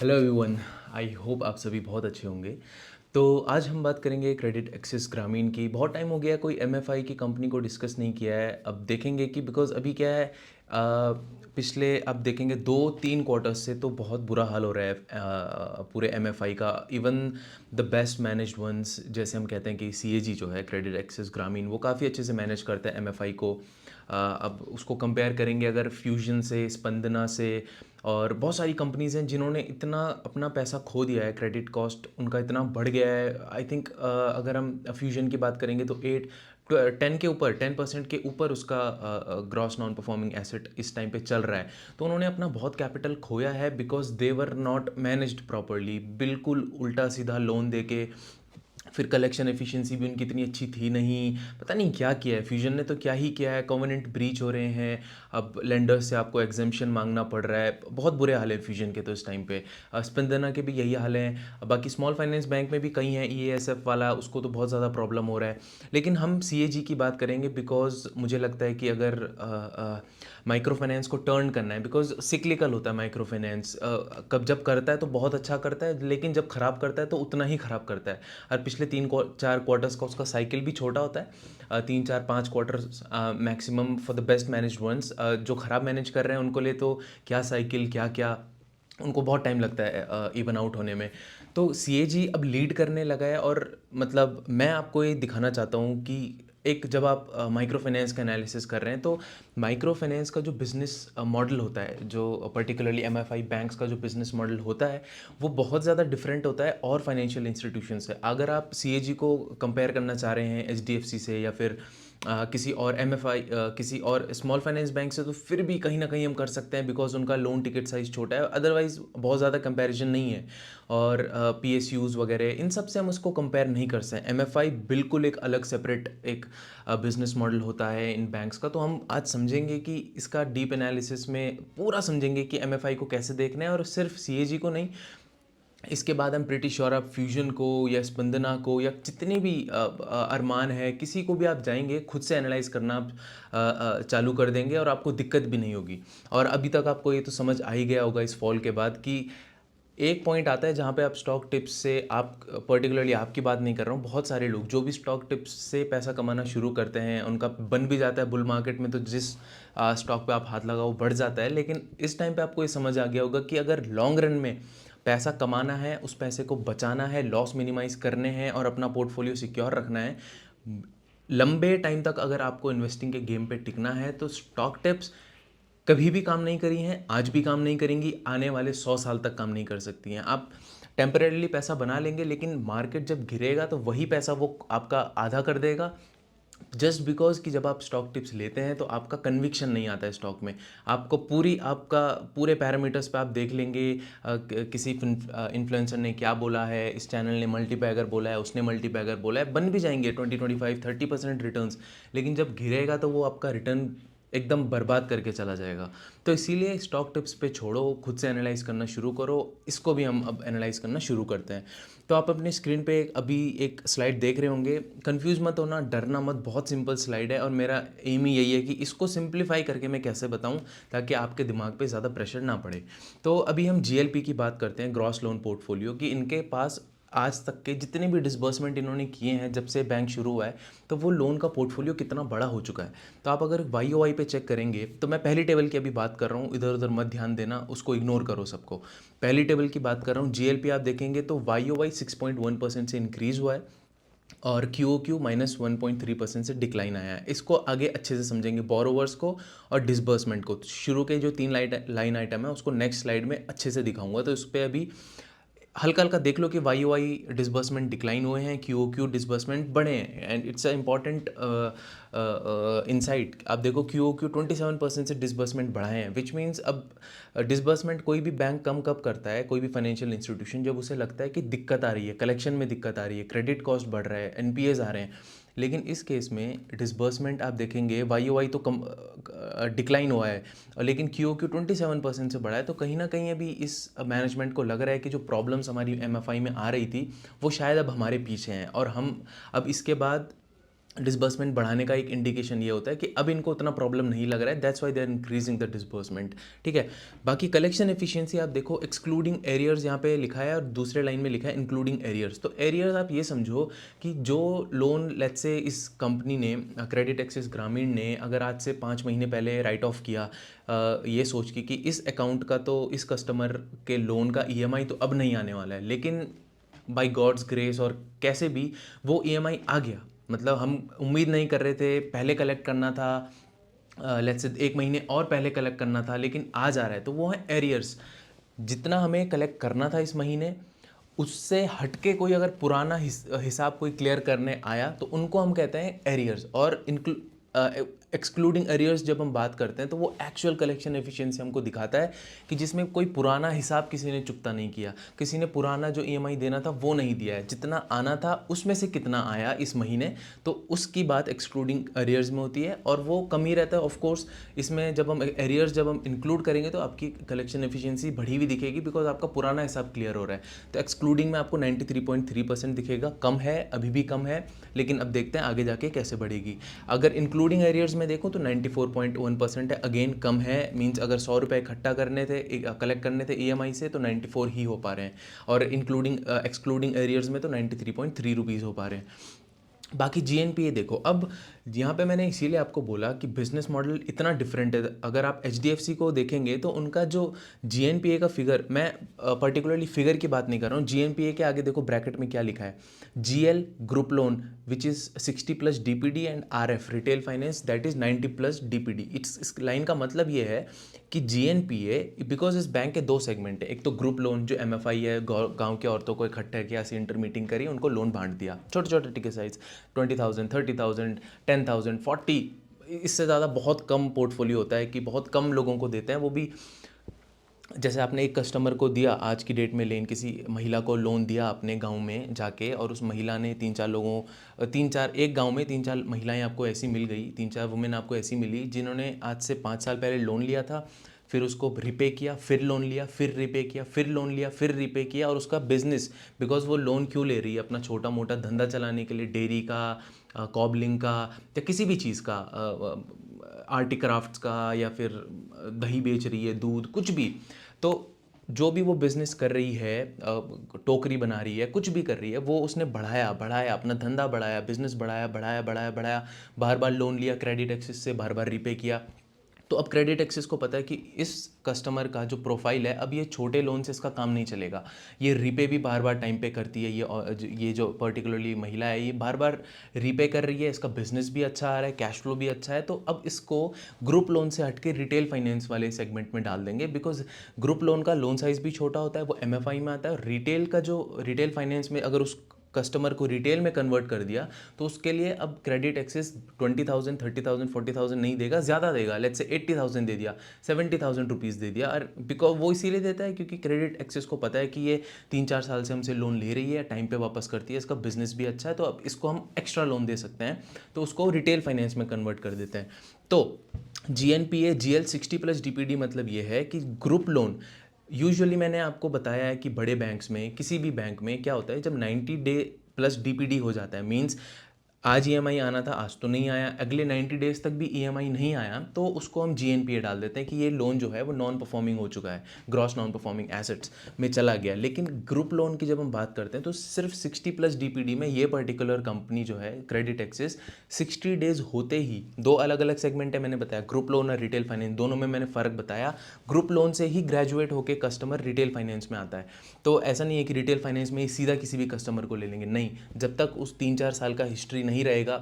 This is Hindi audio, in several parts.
Hello everyone. आई होप आप सभी बहुत अच्छे होंगे। तो आज हम बात करेंगे क्रेडिट एक्सिस ग्रामीण की। बहुत टाइम हो गया कोई एमएफआई की कंपनी को डिस्कस नहीं किया है। अब देखेंगे कि बिकॉज अभी क्या है, पिछले आप देखेंगे 2-3 क्वार्टर्स से तो बहुत बुरा हाल हो रहा है पूरे एमएफआई का। Even the best managed ones, जैसे हम कहते हैं कि सीएजी जो है क्रेडिट एक्सिस ग्रामीण, वो काफ़ी अच्छे से मैनेज करता है एमएफआई को। अब उसको कंपेयर करेंगे अगर फ्यूजन से, स्पंदना से, और बहुत सारी कंपनीज़ हैं जिन्होंने इतना अपना पैसा खो दिया है, क्रेडिट कॉस्ट उनका इतना बढ़ गया है। आई थिंक अगर हम फ्यूजन की बात करेंगे तो 10% के ऊपर उसका ग्रॉस नॉन परफॉर्मिंग एसेट इस टाइम पे चल रहा है। तो उन्होंने अपना बहुत कैपिटल खोया है because they were not managed properly. बिल्कुल उल्टा सीधा लोन दे के, फिर कलेक्शन एफिशिएंसी भी उनकी इतनी अच्छी थी नहीं। पता नहीं क्या किया है फ्यूजन ने, तो क्या ही किया है। कॉवेनेंट ब्रीच हो रहे हैं, अब लेंडर्स से आपको एग्जेम्पशन मांगना पड़ रहा है। बहुत बुरे हाल है फ्यूजन के तो इस टाइम पे। स्पंदना के भी यही हाल है। बाकी स्मॉल फाइनेंस बैंक में भी कई हैं, ईएएसएफ वाला, उसको तो बहुत ज़्यादा प्रॉब्लम हो रहा है। लेकिन हम सीएजी की बात करेंगे बिकॉज मुझे लगता है कि अगर माइक्रो फाइनेंस को टर्न करना है, बिकॉज सिक्लिकल होता है माइक्रो फाइनेंस। कब जब करता है तो बहुत अच्छा करता है, लेकिन जब ख़राब करता है तो उतना ही ख़राब करता है। और पिछले 3-4 क्वार्टर्स का उसका साइकिल भी छोटा होता है। 3-4-5 quarters maximum for the best managed ones. जो ख़राब मैनेज कर रहे हैं उनको लिए तो क्या साइकिल, क्या क्या, उनको बहुत टाइम लगता है इवन आउट होने में। तो सीएजी अब लीड करने लगा है। और मतलब मैं आपको ये दिखाना चाहता हूँ कि एक जब आप माइक्रो फाइनेंस का एनालिसिस कर रहे हैं तो माइक्रो फाइनेंस का जो बिज़नेस मॉडल होता है, जो पर्टिकुलरली एमएफआई बैंक्स का जो बिज़नेस मॉडल होता है, वो बहुत ज़्यादा डिफरेंट होता है और फाइनेंशियल इंस्टीट्यूशन से। अगर आप सीएजी को कंपेयर करना चाह रहे हैं एचडीएफसी से, या फिर किसी और एमएफआई, किसी और स्मॉल फाइनेंस बैंक से, तो फिर भी कहीं ना कहीं हम कर सकते हैं बिकॉज उनका लोन टिकट साइज़ छोटा है। अदरवाइज़ बहुत ज़्यादा कंपैरिजन नहीं है। और पीएसयूज़ वगैरह इन सब से हम उसको कंपेयर नहीं कर सकते। एमएफआई बिल्कुल एक अलग सेपरेट एक बिजनेस मॉडल होता है इन बैंक्स का। तो हम आज समझेंगे कि इसका डीप एनालिसिस में पूरा समझेंगे कि एमएफआई को कैसे देखना है, और सिर्फ सीएजी को नहीं। इसके बाद हम प्रिटी श्योर आप फ्यूजन को या स्पंदना को या जितने भी अरमान है, किसी को भी आप जाएंगे खुद से एनालाइज करना आप चालू कर देंगे और आपको दिक्कत भी नहीं होगी। और अभी तक आपको ये तो समझ आ ही गया होगा इस फॉल के बाद कि एक पॉइंट आता है जहाँ पे आप स्टॉक टिप्स से, आप पर्टिकुलरली आपकी बात नहीं कर रहा हूँ, बहुत सारे लोग जो भी स्टॉक टिप्स से पैसा कमाना शुरू करते हैं उनका बन भी जाता है बुल मार्केट में। तो जिस स्टॉक पे आप हाथ लगाओ बढ़ जाता है। लेकिन इस टाइम पे आपको ये समझ आ गया होगा कि अगर लॉन्ग रन में पैसा कमाना है, उस पैसे को बचाना है, लॉस मिनिमाइज करने हैं और अपना पोर्टफोलियो सिक्योर रखना है, लंबे टाइम तक अगर आपको इन्वेस्टिंग के गेम पे टिकना है, तो स्टॉक टिप्स कभी भी काम नहीं करी हैं, आज भी काम नहीं करेंगी, आने वाले 100 साल तक काम नहीं कर सकती हैं। आप टेम्परेरली पैसा बना लेंगे, लेकिन मार्केट जब गिरेगा तो वही पैसा वो आपका आधा कर देगा। जस्ट बिकॉज कि जब आप स्टॉक टिप्स लेते हैं तो आपका कन्विक्शन नहीं आता है स्टॉक में। आपको आपका पूरे पैरामीटर्स पे आप देख लेंगे, किसी इन्फ्लुएंसर ने क्या बोला है, इस चैनल ने मल्टीपैगर बोला है, उसने मल्टीपैगर बोला है, बन भी जाएंगे 20-25-30% रिटर्न्स। लेकिन जब गिरेगा तो वो आपका रिटर्न एकदम बर्बाद करके चला जाएगा। तो इसीलिए स्टॉक टिप्स पे छोड़ो, खुद से एनालाइज करना शुरू करो। इसको भी हम अब एनालाइज करना शुरू करते हैं। तो आप अपनी स्क्रीन पे अभी एक स्लाइड देख रहे होंगे। कंफ्यूज मत होना, डरना मत, बहुत सिंपल स्लाइड है। और मेरा एम ही यही है कि इसको सिंप्लीफाई करके मैं कैसे बताऊं ताकि आपके दिमाग पे ज़्यादा प्रेशर ना पड़े। तो अभी हम जीएलपी की बात करते हैं, ग्रॉस लोन पोर्टफोलियो की। इनके पास आज तक के जितने भी डिसबर्समेंट इन्होंने किए हैं जब से बैंक शुरू हुआ है, तो वो लोन का पोर्टफोलियो कितना बड़ा हो चुका है। तो आप अगर वाई ओ वाई पे चेक करेंगे, तो मैं पहली टेबल की अभी बात कर रहा हूँ, इधर उधर मत ध्यान देना, उसको इग्नोर करो सबको। पहली टेबल की बात कर रहा हूँ, जीएलपी आप देखेंगे तो वाई ओ वाई 6.1% से इंक्रीज़ हुआ है, और क्यू ओ क्यू -1.3% से डिक्लाइन आया है। इसको आगे अच्छे से समझेंगे, बोरोवर्स को और डिसबर्समेंट को। शुरू के जो 3 लाइन आइटम है उसको नेक्स्ट स्लाइड में अच्छे से दिखाऊंगा। तो इस पर अभी हल्का हल्का देख लो कि Y O Y disbursement decline हुए हैं, क्यू ओ क्यू डिसबर्समेंट बढ़े हैं। And it's a important insight. आप देखो क्यू ओ क्यू 27% से डिसबर्समेंट बढ़ाए हैं, विच मीन्स अब डिसबर्समेंट कोई भी बैंक कम कब करता है, कोई भी फाइनेंशियल इंस्टीट्यूशन, जब उसे लगता है कि दिक्कत आ रही है, कलेक्शन में दिक्कत आ रही है, क्रेडिट कॉस्ट बढ़ रहा है, एनपीएज आ रहे हैं। लेकिन इस केस में डिसबर्समेंट आप देखेंगे वाई ओ वाई तो कम डिक्लाइन हुआ है, लेकिन क्यू ओ क्यू 27% से बढ़ा है। तो कहीं ना कहीं अभी इस मैनेजमेंट को लग रहा है कि जो प्रॉब्लम्स हमारी एमएफआई में आ रही थी वो शायद अब हमारे पीछे हैं, और हम अब इसके बाद डिसबर्समेंट बढ़ाने का एक इंडिकेशन ये होता है कि अब इनको उतना प्रॉब्लम नहीं लग रहा है, that's why they are increasing the disbursement. ठीक है, बाकी कलेक्शन एफिशिएंसी आप देखो, एक्सक्लूडिंग एरियर्स यहाँ पे लिखा है और दूसरे लाइन में लिखा है इंक्लूडिंग एरियर्स। तो एरियर्स आप ये समझो कि जो लोन लेट्स से इस कंपनी ने, क्रेडिट एक्सिस ग्रामीण ने, अगर आज से 5 महीने पहले राइट ऑफ किया ये सोच के कि इस अकाउंट का तो, इस कस्टमर के लोन का ईएमआई तो अब नहीं आने वाला है, लेकिन बाय गॉड्स ग्रेस और कैसे भी वो ईएमआई आ गया। मतलब हम उम्मीद नहीं कर रहे थे, पहले कलेक्ट करना था, लेट्स से 1 महीने और पहले कलेक्ट करना था, लेकिन आ जा रहा है, तो वो है एरियर्स। जितना हमें कलेक्ट करना था इस महीने, उससे हटके कोई अगर पुराना हिसाब कोई क्लियर करने आया तो उनको हम कहते हैं एरियर्स। और एक्सक्लूडिंग एरियर्स जब हम बात करते हैं तो वो एक्चुअल कलेक्शन एफिशिएंसी हमको दिखाता है कि जिसमें कोई पुराना हिसाब किसी ने चुकता नहीं किया, किसी ने पुराना जो ईएमआई देना था वो नहीं दिया है, जितना आना था उसमें से कितना आया इस महीने, तो उसकी बात एक्सक्लूडिंग एरियर्स में होती है और वो कम ही रहता है। ऑफ कोर्स इसमें जब हम एरियर्स जब हम इंक्लूड करेंगे तो आपकी कलेक्शन एफिशिएंसी बढ़ी हुई दिखेगी, बिकॉज आपका पुराना हिसाब क्लियर हो रहा है। तो एक्सक्लूडिंग में आपको 93.3% दिखेगा, कम है, अभी भी कम है, लेकिन अब देखते हैं आगे जाके कैसे बढ़ेगी। अगर इंक्लूडिंग एरियर्स में देखो तो 94.1% है, अगेन कम है, मींस अगर 100 रुपये इकट्ठा करने थे, कलेक्ट करने थे ईएमआई से, तो 94 ही हो पा रहे हैं, और इंक्लूडिंग एक्सक्लूडिंग एरियर्स में तो 93.3 रुपीज़ हो पा रहे हैं। बाकी जीएनपीए देखो, अब यहाँ पे मैंने इसीलिए आपको बोला कि बिजनेस मॉडल इतना डिफरेंट है। अगर आप एचडीएफसी को देखेंगे तो उनका जो जीएनपीए का फिगर, मैं पर्टिकुलरली फिगर की बात नहीं कर रहा हूँ, जीएनपीए के आगे देखो ब्रैकेट में क्या लिखा है, GL group loan which is 60+ DPD and RF retail finance that is 90+ DPD. इस लाइन का मतलब ये है कि जीएनपीए, बिकॉज इस बैंक के 2 सेगमेंट है, एक तो ग्रुप लोन जो एमएफआई है, गांव के औरतों को इकट्ठा किया, ऐसी इंटरमीटिंग करी, उनको लोन बांट दिया, छोटे छोटे टिकट साइज 20,000, 30,000, 10,000, 40, इससे ज़्यादा बहुत कम पोर्टफोलियो होता है कि बहुत कम लोगों को देते हैं, वो भी जैसे आपने एक कस्टमर को दिया आज की डेट में, किसी महिला को लोन दिया अपने गांव में जाके, और उस महिला ने 3-4 एक गांव में 3-4 महिलाएं आपको ऐसी मिल गई, 3-4 वुमेन आपको ऐसी मिली जिन्होंने आज से 5 साल पहले लोन लिया था, फिर उसको रिपे किया, फिर लोन लिया, फिर रिपे किया, फिर लोन लिया, फिर रिपे किया, और उसका बिजनेस, बिकॉज वो लोन क्यों ले रही है, अपना छोटा मोटा धंधा चलाने के लिए, डेयरी का, कॉबलिंग का, या किसी भी चीज़ का, आर्टी क्राफ्ट्स का, या फिर दही बेच रही है, दूध, कुछ भी। तो जो भी वो बिज़नेस कर रही है, टोकरी बना रही है, कुछ भी कर रही है, वो उसने बढ़ाया बढ़ाया, अपना धंधा बढ़ाया, बिजनेस बढ़ाया बढ़ाया बढ़ाया बढ़ाया, बार बार लोन लिया क्रेडिट एक्सेस से, बार बार रिपे किया। तो अब क्रेडिट एक्सेस को पता है कि इस कस्टमर का जो प्रोफाइल है, अब ये छोटे लोन से इसका काम नहीं चलेगा, ये रीपे भी बार बार टाइम पे करती है, ये जो पर्टिकुलरली महिला है, ये बार बार रीपे कर रही है, इसका बिजनेस भी अच्छा आ रहा है, कैश फ्लो भी अच्छा है, तो अब इसको ग्रुप लोन से हटके रिटेल फाइनेंस वाले सेगमेंट में डाल देंगे, बिकॉज ग्रुप लोन का लोन साइज भी छोटा होता है, वो एमएफआई में आता है, और रिटेल का जो रिटेल फाइनेंस में अगर उस कस्टमर को रिटेल में कन्वर्ट कर दिया तो उसके लिए अब क्रेडिट एक्सेस 20,000, 30,000, 40,000 नहीं देगा, ज़्यादा देगा, लेट्स से 80,000 दे दिया, 70,000 रुपीज़ दे दिया। और बिकॉज वो इसीलिए देता है क्योंकि क्रेडिट एक्सेस को पता है कि ये 3-4 साल से हमसे लोन ले रही है, टाइम पे वापस करती है, इसका बिजनेस भी अच्छा है, तो अब इसको हम एक्स्ट्रा लोन दे सकते हैं, तो उसको रिटेल फाइनेंस में कन्वर्ट कर देते हैं। तो जीएनपीए जीएल 60+ डीपीडी मतलब ये है कि ग्रुप लोन, यूजुअली मैंने आपको बताया है कि बड़े बैंक्स में, किसी भी बैंक में क्या होता है, जब 90 डे प्लस डीपीडी हो जाता है, मींस आज ईएमआई आना था, आज तो नहीं आया, अगले 90 डेज तक भी ईएमआई नहीं आया, तो उसको हम जीएनपीए डाल देते हैं कि ये लोन जो है वो नॉन परफॉर्मिंग हो चुका है, ग्रॉस नॉन परफॉर्मिंग एसेट्स में चला गया। लेकिन ग्रुप लोन की जब हम बात करते हैं तो सिर्फ 60+ डीपीडी में ये पर्टिकुलर कंपनी जो है क्रेडिट एक्सेस, 60 डेज होते ही, दो अलग अलग सेगमेंट है मैंने बताया, ग्रुप लोन और रिटेल फाइनेंस, दोनों में मैंने फ़र्क बताया, ग्रुप लोन से ही ग्रेजुएट होकर कस्टमर रिटेल फाइनेंस में आता है। तो ऐसा नहीं है कि रिटेल फाइनेंस में ही सीधा किसी भी कस्टमर को ले लेंगे, नहीं, जब तक उस 3-4 साल का हिस्ट्री नहीं रहेगा,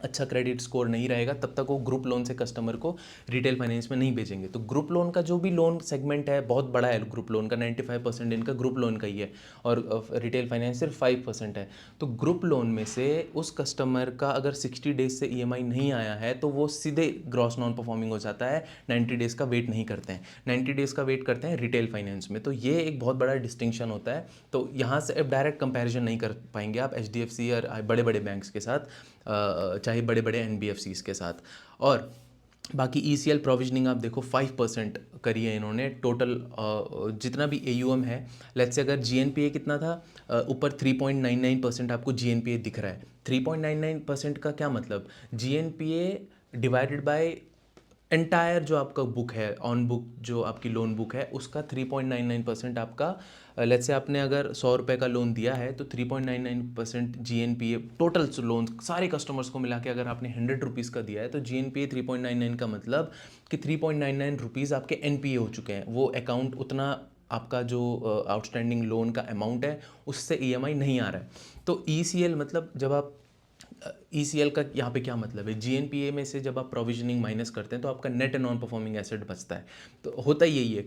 अच्छा क्रेडिट स्कोर नहीं रहेगा, तब तक वो ग्रुप लोन से कस्टमर को रिटेल फाइनेंस में नहीं भेजेंगे। तो ग्रुप लोन का जो भी लोन सेगमेंट है बहुत बड़ा है, ग्रुप लोन का 95% इनका ग्रुप लोन का ही है, और रिटेल फाइनेंस सिर्फ 5% है। तो ग्रुप लोन में से उस कस्टमर का अगर 60 डेज से ईएमआई नहीं आया है तो वो सीधे ग्रॉस नॉन परफॉर्मिंग हो जाता है, 90 डेज़ का वेट नहीं करते हैं, 90 डेज़ का वेट करते हैं रिटेल फाइनेंस में। तो ये एक बहुत बड़ा डिस्टिंक्शन होता है। तो यहाँ से अब डायरेक्ट कंपैरिजन नहीं कर पाएंगे आप एचडीएफसी और बड़े बड़े बैंक्स के साथ, चाहे बड़े बड़े एनबीएफसीज के साथ। और बाकी ईसीएल प्रोविजनिंग आप देखो 5% करी है इन्होंने टोटल जितना भी एयूएम है। लेट्स से अगर जीएनपीए कितना था, ऊपर 3.99% आपको जीएनपीए दिख रहा है। 3.99% का क्या मतलब, जीएनपीए डिवाइडेड बाय एंटायर जो आपका बुक है, ऑन बुक जो आपकी लोन बुक है, उसका 3.99% आपका, लेट्स से आपने अगर 100 रुपये का लोन दिया है तो 3.99% जीएनपीए टोटल लोन सारे कस्टमर्स को मिला के अगर आपने 100 रुपीज़ का दिया है तो जीएनपीए 3.99 का मतलब कि 3.99 रुपीज़ आपके एनपीए हो चुके हैं। वो अकाउंट उतना आपका जो आउटस्टैंडिंग लोन का अमाउंट है उससे ईएमआई नहीं आ रहा है। तो ईसीएल मतलब जब आप ईसीएल का यहाँ पे क्या मतलब है, जीएनपीए में से जब आप प्रोविजनिंग माइनस करते हैं तो आपका नेट नॉन परफॉर्मिंग एसेट बचता है। तो होता ही यही है,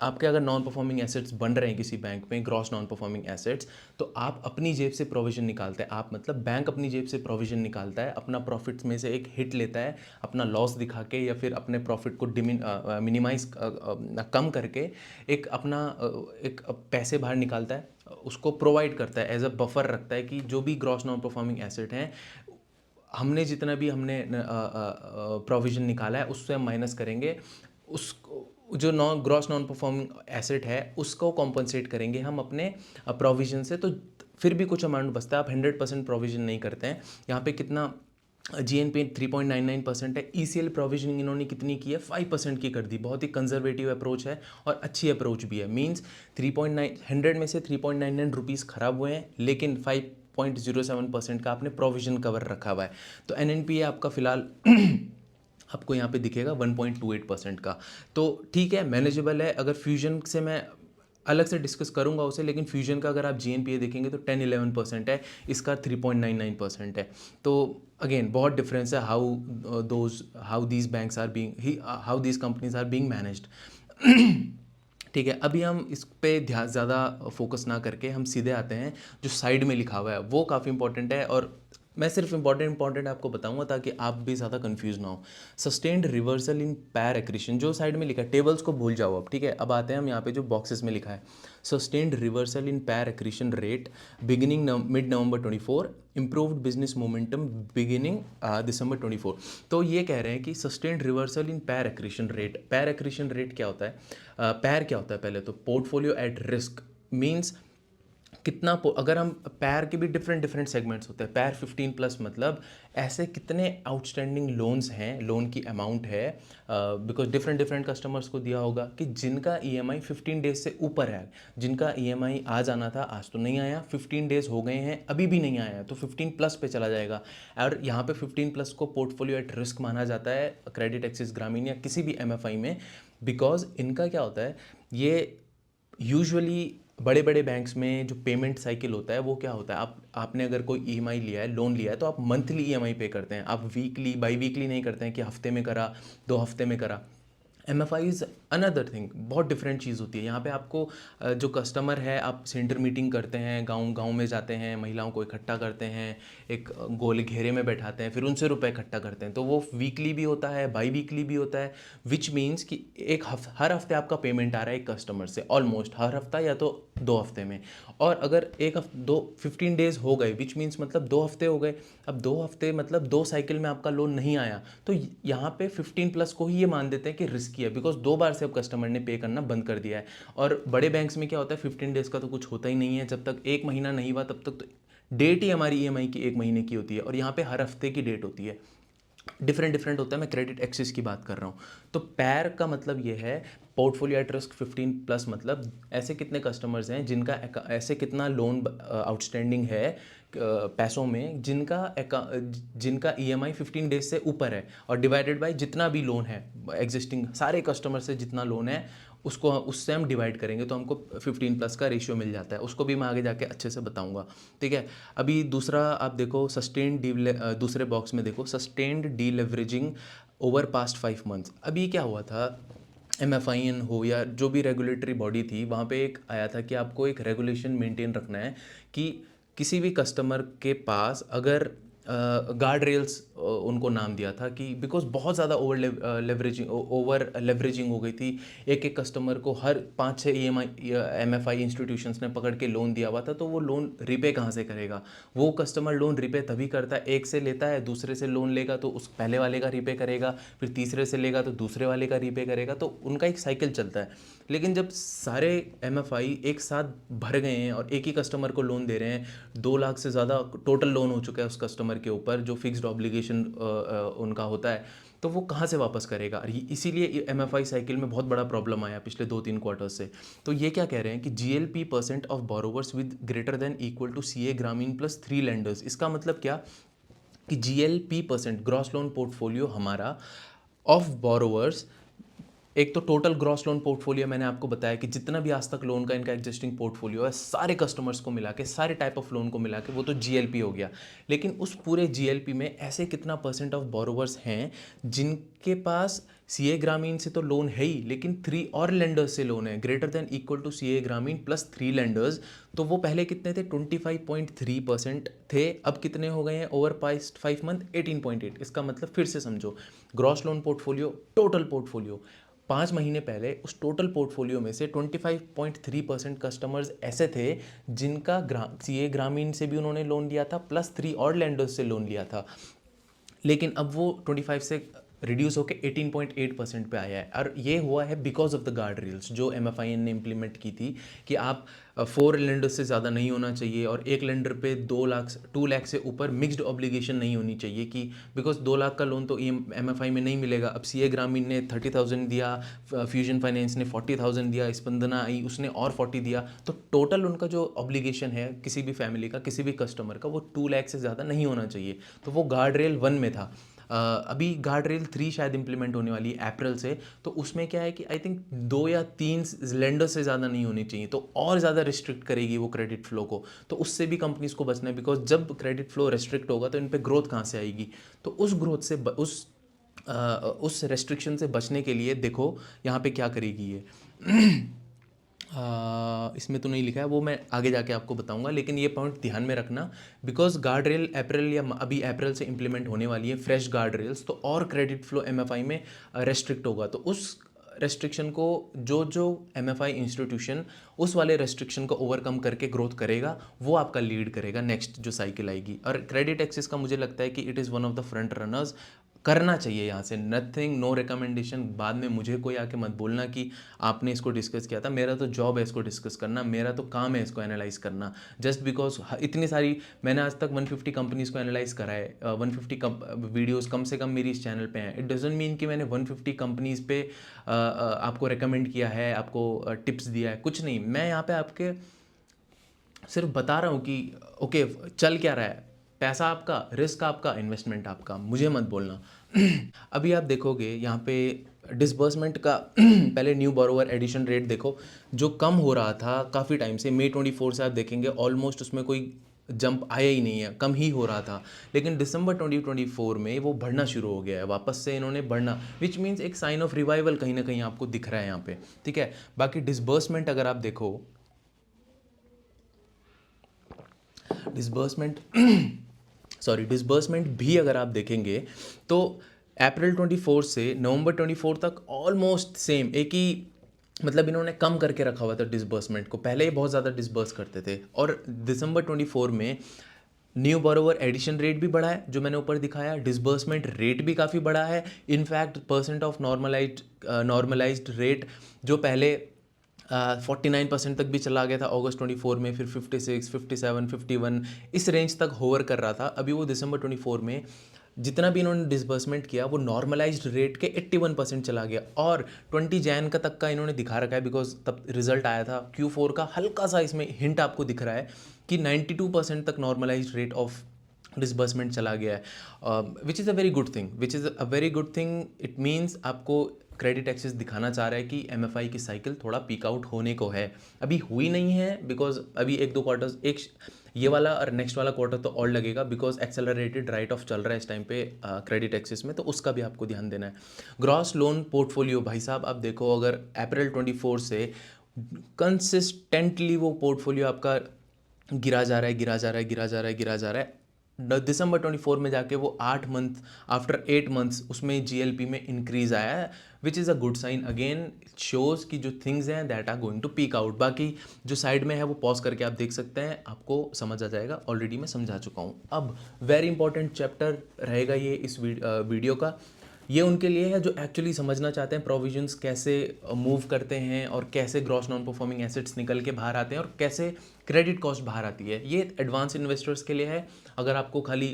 आपके अगर नॉन परफॉर्मिंग एसेट्स बन रहे हैं किसी बैंक में, ग्रॉस नॉन परफॉर्मिंग एसेट्स, तो आप अपनी जेब से प्रोविजन निकालते हैं। आप मतलब बैंक अपनी जेब से प्रोविजन निकालता है, अपना प्रॉफिट्स में से एक हिट लेता है, अपना लॉस दिखा के या फिर अपने प्रॉफिट को मिनिमाइज कम करके एक अपना एक पैसे बाहर निकालता है, उसको प्रोवाइड करता है, एज अ बफर रखता है कि जो भी ग्रॉस नॉन परफॉर्मिंग एसेट हैं हमने जितना भी हमने प्रोविज़न निकाला है उससे हम माइनस करेंगे, उसको जो ग्रॉस नॉन परफॉर्मिंग एसेट है उसको कॉम्पनसेट करेंगे हम अपने प्रोविज़न से। तो फिर भी कुछ अमाउंट बचता है, आप 100% प्रोविज़न नहीं करते हैं। यहाँ पे कितना जीएनपी 3.99% है, ईसीएल प्रोविजनिंग इन्होंने कितनी की है, 5% की कर दी। बहुत ही कंजर्वेटिव अप्रोच है और अच्छी अप्रोच भी है। मींस 3.9 100 में से 3.99 रुपीज़ खराब हुए हैं, लेकिन 5.07% का आपने प्रोविजन कवर रखा हुआ है। तो एनएनपीए आपका फ़िलहाल आपको यहाँ पे दिखेगा 1.28% का। तो ठीक है, मैनेजेबल है। अगर फ्यूजन से मैं अलग से डिस्कस करूंगा उसे, लेकिन फ्यूजन का अगर आप जीएनपीए देखेंगे तो 10-11% है, इसका 3.99% है। तो अगेन बहुत डिफरेंस है how these banks are being, how these companies are being managed. ठीक है, अभी हम इस पे ध्यान ज़्यादा फोकस ना करके हम सीधे आते हैं जो साइड में लिखा हुआ है, वो काफ़ी इंपॉर्टेंट है। और मैं सिर्फ इंपॉर्टेंट आपको बताऊंगा ताकि आप भी ज़्यादा कंफ्यूज ना हो। Sustained reversal in PAR accretion, जो साइड में लिखा है, टेबल्स को भूल जाओ अब, ठीक है। अब आते हैं हम यहाँ पे जो बॉक्सेस में लिखा है, sustained reversal in PAR accretion rate beginning mid November 24, improved business momentum beginning December 24। तो ये कह रहे हैं कि sustained reversal in PAR accretion rate. पैर एक्रीशन रेट क्या होता है, पैर क्या होता है, पहले तो पोर्टफोलियो एट रिस्क मीन्स कितना अगर हम पैर के भी डिफरेंट डिफरेंट सेगमेंट्स होते हैं। पैर 15+ मतलब ऐसे कितने आउटस्टैंडिंग लोन्स हैं, लोन की अमाउंट है, बिकॉज डिफरेंट डिफरेंट कस्टमर्स को दिया होगा कि जिनका ईएमआई 15 डेज से ऊपर है, जिनका ईएमआई आज आना था आज तो नहीं आया, 15 डेज हो गए हैं अभी भी नहीं आया, तो 15+ पे चला जाएगा। और यहाँ पे 15+ को पोर्टफोलियो एट रिस्क माना जाता है क्रेडिट एक्सिस ग्रामीण या किसी भी एमएफआई में, बिकॉज इनका क्या होता है, ये यूजुअली बड़े बड़े बैंक्स में जो पेमेंट साइकिल होता है वो क्या होता है, आपने अगर कोई ईएमआई लिया है, लोन लिया है, तो आप मंथली ईएमआई पे करते हैं। आप वीकली बाई वीकली नहीं करते हैं कि हफ्ते में करा, 2 हफ्ते में करा। एमएफआई इज़ अनदर थिंग, बहुत डिफरेंट चीज़ होती है। यहाँ पे आपको जो कस्टमर है, आप सेंटर मीटिंग करते हैं, गांव गांव में जाते हैं, महिलाओं को इकट्ठा करते हैं, एक गोल घेरे में बैठाते हैं, फिर उनसे रुपए इकट्ठा करते हैं। तो वो वीकली भी होता है, बाई वीकली भी होता है, विच मीन्स कि हर हफ्ते आपका पेमेंट आ रहा है एक कस्टमर से, ऑलमोस्ट हर हफ्ता या तो 2 हफ्ते में। और अगर एक हफ्ते 15 डेज हो गए, विच मीन्स मतलब 2 हफ्ते हो गए, अब 2 हफ्ते मतलब 2 साइकिल में आपका लोन नहीं आया, तो यहाँ पे 15+ को ही ये मान देते हैं कि रिस्की है, बिकॉज 2 बार से अब कस्टमर ने पे करना बंद कर दिया है। और बड़े बैंक्स में क्या होता है, 15 डेज का तो कुछ होता ही नहीं है, जब तक 1 महीना नहीं हुआ तब तक तो डेट ही हमारी ईएमआई की 1 महीने की होती है, और यहाँ पे हर हफ्ते की डेट होती है। डिफरेंट डिफरेंट होता है, मैं क्रेडिट एक्सेस की बात कर रहा हूँ। तो पैर का मतलब ये है, पोर्टफोलियो एट रिस्क 15+ मतलब ऐसे कितने कस्टमर्स हैं जिनका ऐसे कितना लोन आउटस्टैंडिंग है पैसों में, जिनका ईएमआई 15 डेज से ऊपर है, और डिवाइडेड बाय जितना भी लोन है, एग्जिस्टिंग सारे कस्टमर से जितना लोन है उसको उससे हम डिवाइड करेंगे तो हमको 15+ का रेशियो मिल जाता है। उसको भी मैं आगे जाके अच्छे से बताऊंगा, ठीक है। अभी दूसरा आप देखो, दूसरे बॉक्स में देखो, sustained deleveraging over past 5 months. अभी क्या हुआ था, एमएफआईएन हो या जो भी रेगुलेटरी बॉडी थी, वहाँ पे एक आया था कि आपको एक रेगुलेशन मेंटेन रखना है कि किसी भी कस्टमर के पास अगर गार्ड रेल्स उनको नाम दिया था कि बिकॉज बहुत ज़्यादा ओवर लेवरेजिंग हो गई थी। एक एक कस्टमर को हर 5-6 EMI MFI इंस्टीट्यूशंस ने पकड़ के लोन दिया हुआ था, तो वो लोन रिपे कहाँ से करेगा? वो कस्टमर लोन रिपे तभी करता है, एक से लेता है, दूसरे से लोन लेगा तो उस पहले वाले का रिपे करेगा, फिर तीसरे से लेगा तो दूसरे वाले का रिपे करेगा, तो उनका एक साइकिल चलता है। लेकिन जब सारे MFI एक साथ भर गए हैं और एक ही कस्टमर को लोन दे रहे हैं, 2 लाख से ज़्यादा टोटल लोन हो चुका है उस कस्टमर के ऊपर, जो फिक्स्ड ऑब्लिगेशन उनका होता है, तो वो कहाँ से वापस करेगा? इसीलिए MFI साइकिल में बहुत बड़ा प्रॉब्लम आया पिछले 2-3 क्वार्टर से। तो ये क्या कह रहे हैं कि GLP percent of borrowers with greater than equal to CA Grameen plus 3 lenders. इसका मतलब क्या कि GLP percent gross loan portfolio हमारा ऑफ बोरोवर्स, एक तो टोटल ग्रॉस लोन पोर्टफोलियो मैंने आपको बताया कि जितना भी आज तक लोन का इनका एग्जिस्टिंग पोर्टफोलियो है, सारे कस्टमर्स को मिला के, सारे टाइप ऑफ लोन को मिला के, वो तो GLP हो गया। लेकिन उस पूरे GLP में ऐसे कितना परसेंट ऑफ बोरोवर्स हैं जिनके पास CA ग्रामीण से तो लोन है ही, लेकिन 3 और लेंडर्स से लोन है greater than equal to CA Grameen plus 3 lenders. तो वो पहले कितने थे? 25.3% थे, अब कितने हो गए हैं ओवर पास्ट 5 मंथ? 18.8। इसका मतलब फिर से समझो, gross loan portfolio, total portfolio 5 महीने पहले उस टोटल पोर्टफोलियो में से 25.3% कस्टमर्स ऐसे थे जिनका CA ग्रामीण से भी उन्होंने लोन लिया था, प्लस 3 और लैंडर्स से लोन लिया था। लेकिन अब वो 25 से रिड्यूस होकर 18.8% पे आया है, और ये हुआ है because of the guard rails जो MFIN ने इम्प्लीमेंट की थी कि आप 4 लेंडर से ज़्यादा नहीं होना चाहिए, और एक लेंडर पे 2 लाख से ऊपर मिक्स्ड ऑब्लिगेशन नहीं होनी चाहिए, कि बिकॉज 2 लाख का लोन तो MFI में नहीं मिलेगा। अब CA ग्रामीण ने 30,000 दिया, फ्यूजन फाइनेंस ने 40,000 दिया, स्पंदना आई उसने और 40 दिया, तो टोटल उनका जो ऑब्लिगेशन है किसी भी फैमिली का, किसी भी कस्टमर का, वो 2 लाख से ज़्यादा नहीं होना चाहिए। तो वो गार्ड रेल 1 में था। अभी गार्ड रेल 3 शायद इंप्लीमेंट होने वाली है अप्रैल से, तो उसमें क्या है कि आई थिंक 2 या 3 लेंडर से ज़्यादा नहीं होनी चाहिए, तो और ज़्यादा रिस्ट्रिक्ट करेगी वो क्रेडिट फ्लो को। तो उससे भी कंपनीज को बचना है, बिकॉज जब क्रेडिट फ्लो रिस्ट्रिक्ट होगा तो इन पे ग्रोथ कहाँ से आएगी? तो उस ग्रोथ से उस रेस्ट्रिक्शन से बचने के लिए देखो यहाँ पे क्या करेगी ये। इसमें तो नहीं लिखा है, वो मैं आगे जाके आपको बताऊंगा, लेकिन ये पॉइंट ध्यान में रखना, बिकॉज गार्ड रेल अप्रैल या अभी अप्रैल से इंप्लीमेंट होने वाली है फ्रेश गार्ड रेल्स, तो और क्रेडिट फ्लो MFI में रेस्ट्रिक्ट होगा। तो उस रेस्ट्रिक्शन को जो जो MFI इंस्टीट्यूशन उस वाले रेस्ट्रिक्शन को ओवरकम करके ग्रोथ करेगा, वो आपका लीड करेगा नेक्स्ट जो साइकिल आएगी। और क्रेडिट एक्सेस का मुझे लगता है कि it is one of the front runners, करना चाहिए यहाँ से। Nothing, no recommendation. बाद में मुझे कोई आके मत बोलना कि आपने इसको डिस्कस किया था, मेरा तो जॉब है इसको डिस्कस करना, मेरा तो काम है इसको एनालाइज करना। जस्ट बिकॉज इतनी सारी, मैंने आज तक 150 कंपनीज को एनालाइज करा है, 150 वीडियोस कम से कम मेरी इस चैनल पे हैं। इट डजंट मीन कि मैंने 150 कंपनीज पे आपको रिकमेंड किया है, आपको टिप्स दिया है, कुछ नहीं। मैं यहाँ पे आपके सिर्फ बता रहा हूँ कि ओके चल क्या रहा है, पैसा आपका, रिस्क आपका, इन्वेस्टमेंट आपका, मुझे मत बोलना। अभी आप देखोगे यहाँ पे डिसबर्समेंट का पहले न्यू बोरोवर एडिशन रेट देखो, जो कम हो रहा था काफ़ी टाइम से, मई 24 से आप देखेंगे ऑलमोस्ट उसमें कोई जंप आया ही नहीं है, कम ही हो रहा था। लेकिन दिसंबर 2024 में वो बढ़ना शुरू हो गया है, वापस से इन्होंने बढ़ना, विच मीन्स एक साइन ऑफ रिवाइवल कहीं ना कहीं आपको दिख रहा है यहाँ पे, ठीक है। बाकी डिसबर्समेंट अगर आप देखो, डिसबर्समेंट सॉरी डिसबर्समेंट भी अगर आप देखेंगे तो अप्रैल 24 से नवंबर 24 तक ऑलमोस्ट सेम, एक ही, मतलब इन्होंने कम करके रखा हुआ था डिसबर्समेंट को, पहले ही बहुत ज़्यादा डिसबर्स करते थे। और दिसंबर 24 में न्यू बोरोवर एडिशन रेट भी बढ़ा है जो मैंने ऊपर दिखाया, डिसबर्समेंट रेट भी काफ़ी बढ़ा है। In fact percent of normalized rate जो पहले 49% तक भी चला गया था अगस्त 24 में, फिर 56, 57, 51 इस रेंज तक होवर कर रहा था। अभी वो दिसंबर 24 में जितना भी इन्होंने डिसबर्समेंट किया वो नॉर्मलाइज्ड रेट के 81% चला गया, और 20 जैन का तक का इन्होंने दिखा रखा है, बिकॉज तब रिजल्ट आया था Q4 का, हल्का सा इसमें हिंट आपको दिख रहा है कि 92% तक नॉर्मलाइज्ड रेट ऑफ डिसबर्समेंट चला गया है, which is a very good thing, which is a very good thing. It means आपको क्रेडिट एक्सेस दिखाना चाह रहा है कि MFI की साइकिल थोड़ा पीक आउट होने को है, अभी हुई नहीं है, बिकॉज अभी 1-2 क्वार्टर्स, एक ये वाला और नेक्स्ट वाला क्वार्टर तो और लगेगा, बिकॉज एक्सेलरेटेड राइट ऑफ चल रहा है इस टाइम पे क्रेडिट एक्सेस में, तो उसका भी आपको ध्यान देना है। ग्रॉस लोन पोर्टफोलियो भाई साहब आप देखो, अगर अप्रैल 24 से कंसिस्टेंटली वो पोर्टफोलियो आपका गिरा जा रहा है, गिरा जा रहा है, गिरा जा रहा है, गिरा जा रहा है, दिसंबर 24 में जाके वो 8 मंथ आफ्टर 8 मंथ्स उसमें जीएलपी में इंक्रीज आया है, which is a good sign. Again shows कि जो थिंग्स हैं that are going to peak out. बाकी जो साइड में है वो पॉज करके आप देख सकते हैं, आपको समझ आ जाएगा, ऑलरेडी मैं समझा चुका हूँ। अब वेरी इंपॉर्टेंट चैप्टर रहेगा ये इस वीडियो का। ये उनके लिए है जो एक्चुअली समझना चाहते हैं प्रोविजंस कैसे मूव करते हैं और कैसे ग्रॉस नॉन परफॉर्मिंग एसेट्स निकल के बाहर आते हैं और कैसे क्रेडिट कॉस्ट बाहर आती है। ये एडवांस इन्वेस्टर्स के लिए है। अगर आपको खाली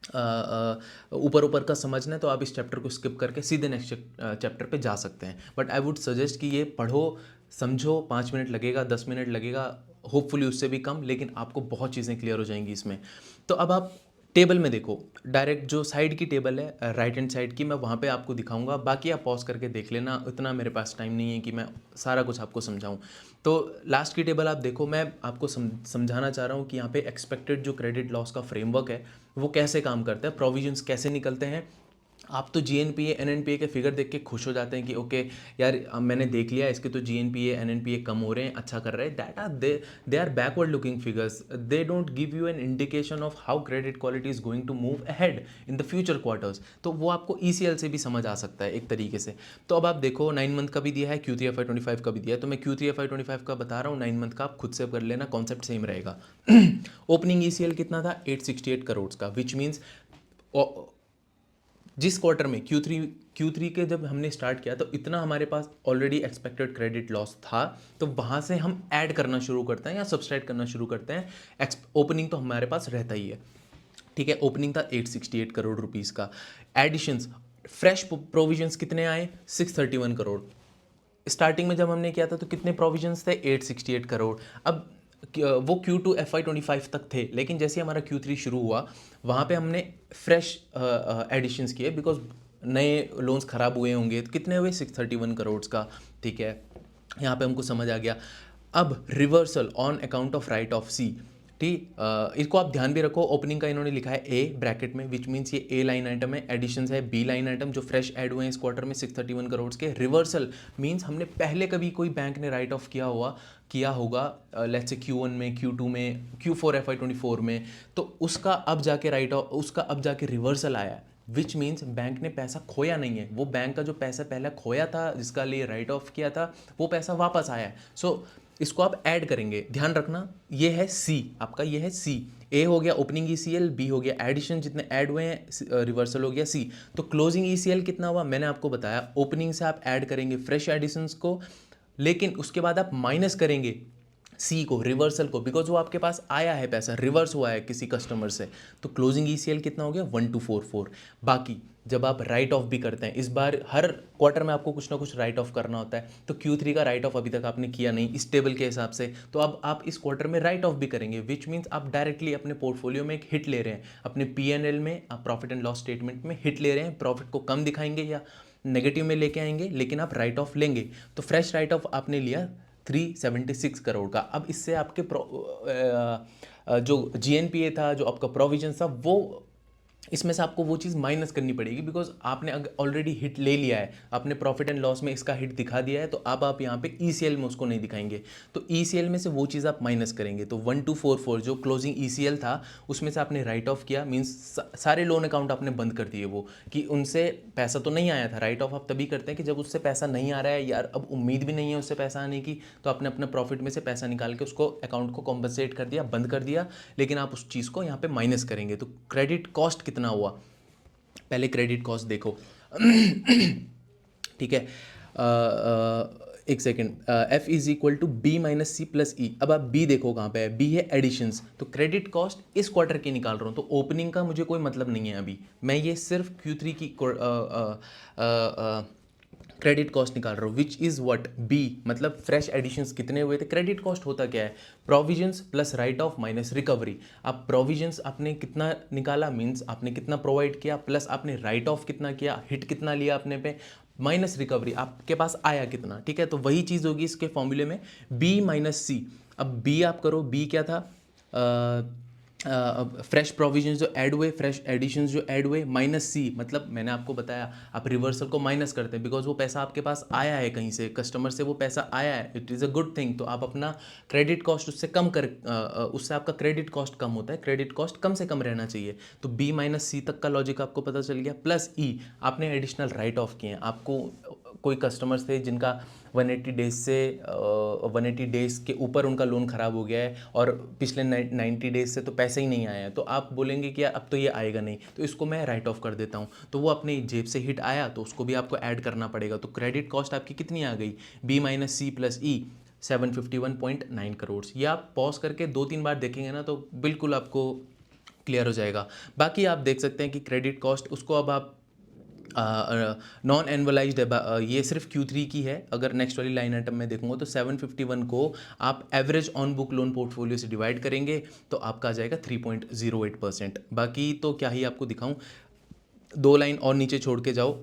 ऊपर ऊपर का समझना है तो आप इस चैप्टर को स्किप करके सीधे नेक्स्ट चैप्टर पे जा सकते हैं। बट आई वुड सजेस्ट कि ये पढ़ो, समझो, 5 मिनट लगेगा, 10 मिनट लगेगा, होपफुली उससे भी कम, लेकिन आपको बहुत चीज़ें क्लियर हो जाएंगी इसमें। तो अब आप टेबल में देखो, डायरेक्ट जो साइड की टेबल है राइट हैंड साइड की, मैं वहाँ पे आपको दिखाऊंगा, बाकी आप पॉज करके देख लेना, इतना मेरे पास टाइम नहीं है कि मैं सारा कुछ आपको समझाऊं। तो लास्ट की टेबल आप देखो, मैं आपको समझाना चाह रहा हूँ कि यहाँ पे एक्सपेक्टेड जो क्रेडिट लॉस का फ्रेमवर्क है वो कैसे काम करता है, प्रोविजंस कैसे निकलते हैं। आप तो जीएनपीए एनएनपीए के फिगर देख के खुश हो जाते हैं कि ओके यार, अब मैंने देख लिया इसके तो जीएनपीए एनएनपीए कम हो रहे हैं, अच्छा कर रहे हैं। That are they are backward looking figures, they don't give you an indication of how credit quality is going to move ahead in the future quarters. तो वो आपको ईसीएल से भी समझ आ सकता है एक तरीके से। तो अब आप देखो 9 मंथ का भी दिया है, Q3 FY25 का भी दिया है, तो मैं Q3 FY25 का बता रहा हूँ, 9 मंथ का आप खुद से कर लेना, कॉन्सेप्ट सेम रहेगा। ओपनिंग ईसीएल कितना था? 868 करोड़ का, विच मीन्स जिस क्वार्टर में Q3 के जब हमने स्टार्ट किया तो इतना हमारे पास ऑलरेडी एक्सपेक्टेड क्रेडिट लॉस था, तो वहाँ से हम ऐड करना शुरू करते हैं या सब्सट्रैक्ट करना शुरू करते हैं। ओपनिंग तो हमारे पास रहता ही है, ठीक है। ओपनिंग था 868 करोड़ रुपीज़ का। एडिशंस, फ्रेश प्रोविजंस कितने आए? 631 करोड़। स्टार्टिंग में जब हमने किया था तो कितने प्रोविजंस थे? 868 करोड़। अब वो Q2 FY25 तक थे, लेकिन जैसे हमारा Q3 शुरू हुआ वहाँ पे हमने फ्रेश एडिशंस किए, बिकॉज नए लोन्स ख़राब हुए होंगे। तो कितने हुए? 631 करोड़ का, ठीक है। यहाँ पे हमको समझ आ गया। अब reversal on account of write off C, ठीक, इसको आप ध्यान भी रखो। ओपनिंग का इन्होंने लिखा है ए ब्रैकेट में, विच मीन्स ये ए लाइन आइटम है, एडिशंस है बी लाइन आइटम, जो फ्रेश ऐड हुए हैं इस क्वार्टर में 631 करोड़ के। रिवर्सल मीन्स हमने पहले कभी कोई बैंक ने राइट ऑफ किया होगा, लेट्स से Q1 में, Q2 में, Q4 FY24 में, तो उसका अब जाके राइट ऑफ, उसका अब जाके रिवर्सल आया है, विच मीन्स बैंक ने पैसा खोया नहीं है। वो बैंक का जो पैसा पहले खोया था, जिसका लिए राइट ऑफ किया था, वो पैसा वापस आया है। सो इसको आप ऐड करेंगे, ध्यान रखना। ये है सी आपका, ये है सी। ए हो गया ओपनिंग ईसीएल, बी हो गया एडिशन जितने ऐड हुए हैं, रिवर्सल हो गया सी। तो क्लोजिंग ईसीएल कितना हुआ? मैंने आपको बताया, ओपनिंग से आप ऐड करेंगे फ्रेश एडिशंस को, लेकिन उसके बाद आप माइनस करेंगे सी को, रिवर्सल को, बिकॉज वो आपके पास आया है, पैसा रिवर्स हुआ है किसी कस्टमर से। तो क्लोजिंग ईसीएल कितना हो गया? 1244। बाकी जब आप राइट ऑफ भी करते हैं, इस बार हर क्वार्टर में आपको कुछ ना कुछ राइट ऑफ करना होता है, तो Q3 का राइट ऑफ अभी तक आपने किया नहीं इस टेबल के हिसाब से, तो अब आप इस क्वार्टर में राइट ऑफ भी करेंगे, विच मीन्स आप डायरेक्टली अपने पोर्टफोलियो में एक हिट ले रहे हैं। अपने P&L में आप प्रॉफिट एंड लॉस स्टेटमेंट में हिट ले रहे हैं, प्रॉफिट को कम दिखाएंगे या नेगेटिव में लेके आएंगे, लेकिन आप राइट ऑफ लेंगे। तो फ्रेश राइट ऑफ आपने लिया 376 करोड़ का। अब इससे आपके जो जीएनपीए था, जो आपका प्रोविजन था, वो इसमें से आपको वो चीज़ माइनस करनी पड़ेगी, बिकॉज आपने ऑलरेडी हिट ले लिया है, आपने प्रॉफिट एंड लॉस में इसका हिट दिखा दिया है, तो अब आप यहाँ पे ईसीएल में उसको नहीं दिखाएंगे। तो ईसीएल में से वो चीज़ आप माइनस करेंगे। तो 1244 जो क्लोजिंग ईसीएल था उसमें से आपने राइट ऑफ किया, मीन्स सारे लोन अकाउंट आपने बंद कर दिए, वो कि उनसे पैसा तो नहीं आया था। राइट ऑफ आप तभी करते हैं कि जब उससे पैसा नहीं आ रहा है, यार अब उम्मीद भी नहीं है उससे पैसा आने की, तो आपने अपने प्रॉफिट में से पैसा निकाल के उसको अकाउंट को कॉम्पनसेट कर दिया, बंद कर दिया, लेकिन आप उस चीज़ को यहाँ पे माइनस करेंगे। तो क्रेडिट कॉस्ट कितना हुआ? पहले क्रेडिट कॉस्ट देखो। ठीक है, एक सेकेंड। F is equal to B minus C plus E. अब आप बी देखो कहाँ पे है, बी है एडिशंस। तो क्रेडिट कॉस्ट इस क्वार्टर की निकाल रहा हूँ, तो ओपनिंग का मुझे कोई मतलब नहीं है अभी, मैं ये सिर्फ Q3 की क्रेडिट कॉस्ट निकाल रहा हूँ, विच इज़ व्हाट? बी, मतलब फ्रेश एडिशंस कितने हुए थे। क्रेडिट कॉस्ट होता क्या है? Provisions plus write of minus recovery. आप प्रोविजंस आपने कितना निकाला, मीन्स आपने कितना प्रोवाइड किया, प्लस आपने राइट ऑफ कितना किया, हिट कितना लिया अपने पे, माइनस रिकवरी आपके पास आया कितना, ठीक है। तो वही चीज़ होगी इसके फॉर्मूले में, बी माइनस सी। अब बी आप करो, बी क्या था? फ्रेश प्रोविजंस जो ऐड हुए, फ्रेश एडिशंस जो ऐड हुए, माइनस सी मतलब मैंने आपको बताया आप रिवर्सल को माइनस करते हैं बिकॉज वो पैसा आपके पास आया है, कहीं से कस्टमर से वो पैसा आया है, it is a good thing. तो आप अपना क्रेडिट कॉस्ट उससे कम कर उससे आपका क्रेडिट कॉस्ट कम होता है, क्रेडिट कॉस्ट कम से कम रहना चाहिए। तो बी माइनस सी तक का लॉजिक आपको पता चल गया। प्लस ई, आपने एडिशनल राइट ऑफ किए हैं। आपको कोई कस्टमर्स थे जिनका 180 डेज से 180 डेज के ऊपर उनका लोन ख़राब हो गया है और पिछले 90 डेज से तो पैसे ही नहीं आया है, तो आप बोलेंगे कि यार अब तो ये आएगा नहीं, तो इसको मैं राइट ऑफ कर देता हूँ। तो वो अपनी जेब से हिट आया तो उसको भी आपको ऐड करना पड़ेगा। तो क्रेडिट कॉस्ट आपकी कितनी आ गई, बी माइनस सी प्लस ई, 751.9 करोड़। ये आप पॉज करके 2-3 बार देखेंगे ना तो बिल्कुल आपको क्लियर हो जाएगा। बाकी आप देख सकते हैं कि क्रेडिट कॉस्ट उसको अब आप नॉन एनुअलाइज्ड ये सिर्फ Q3 की है। अगर नेक्स्ट वाली लाइन आइटम में देखूंगा तो 751 को आप average on book loan portfolio से डिवाइड करेंगे तो आपका आ जाएगा 3.08%। बाकी तो क्या ही आपको दिखाऊं, 2 लाइन और नीचे छोड़ के जाओ,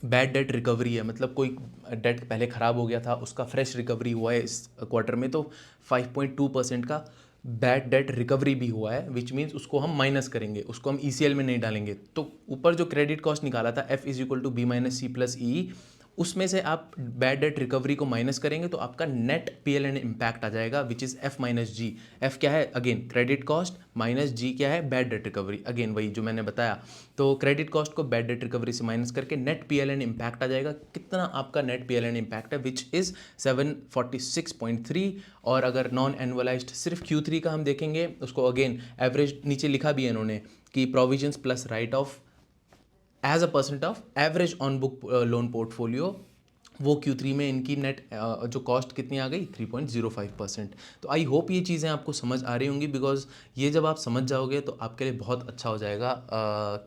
बैड डेट रिकवरी है, मतलब कोई डेट पहले ख़राब हो गया था उसका फ्रेश रिकवरी हुआ है इस क्वार्टर में, तो 5.2% का बैड डेट रिकवरी भी हुआ है, विच मीन्स उसको हम माइनस करेंगे, उसको हम ECL में नहीं डालेंगे। तो ऊपर जो क्रेडिट कॉस्ट निकाला था F is equal to B minus C plus E, उसमें से आप बैड डेट रिकवरी को माइनस करेंगे तो आपका नेट PLN इम्पैक्ट आ जाएगा which is F minus G. F क्या है, again credit cost, minus G क्या है, बैड डेट रिकवरी, अगेन वही जो मैंने बताया। तो क्रेडिट कॉस्ट को बैड डेट रिकवरी से माइनस करके नेट PLN इम्पैक्ट आ जाएगा। कितना आपका नेट PLN इम्पैक्ट है, विच इज़ 746.3। और अगर नॉन एनुअलाइज्ड सिर्फ Q3 का हम देखेंगे उसको अगेन एवरेज नीचे लिखा भी है इन्होंने कि provisions plus write off as a percent of average on book loan portfolio, वो Q3 में इनकी नेट जो कॉस्ट कितनी आ गई, 3.05%। तो आई होप ये चीज़ें आपको समझ आ रही होंगी, बिकॉज ये जब आप समझ जाओगे तो आपके लिए बहुत अच्छा हो जाएगा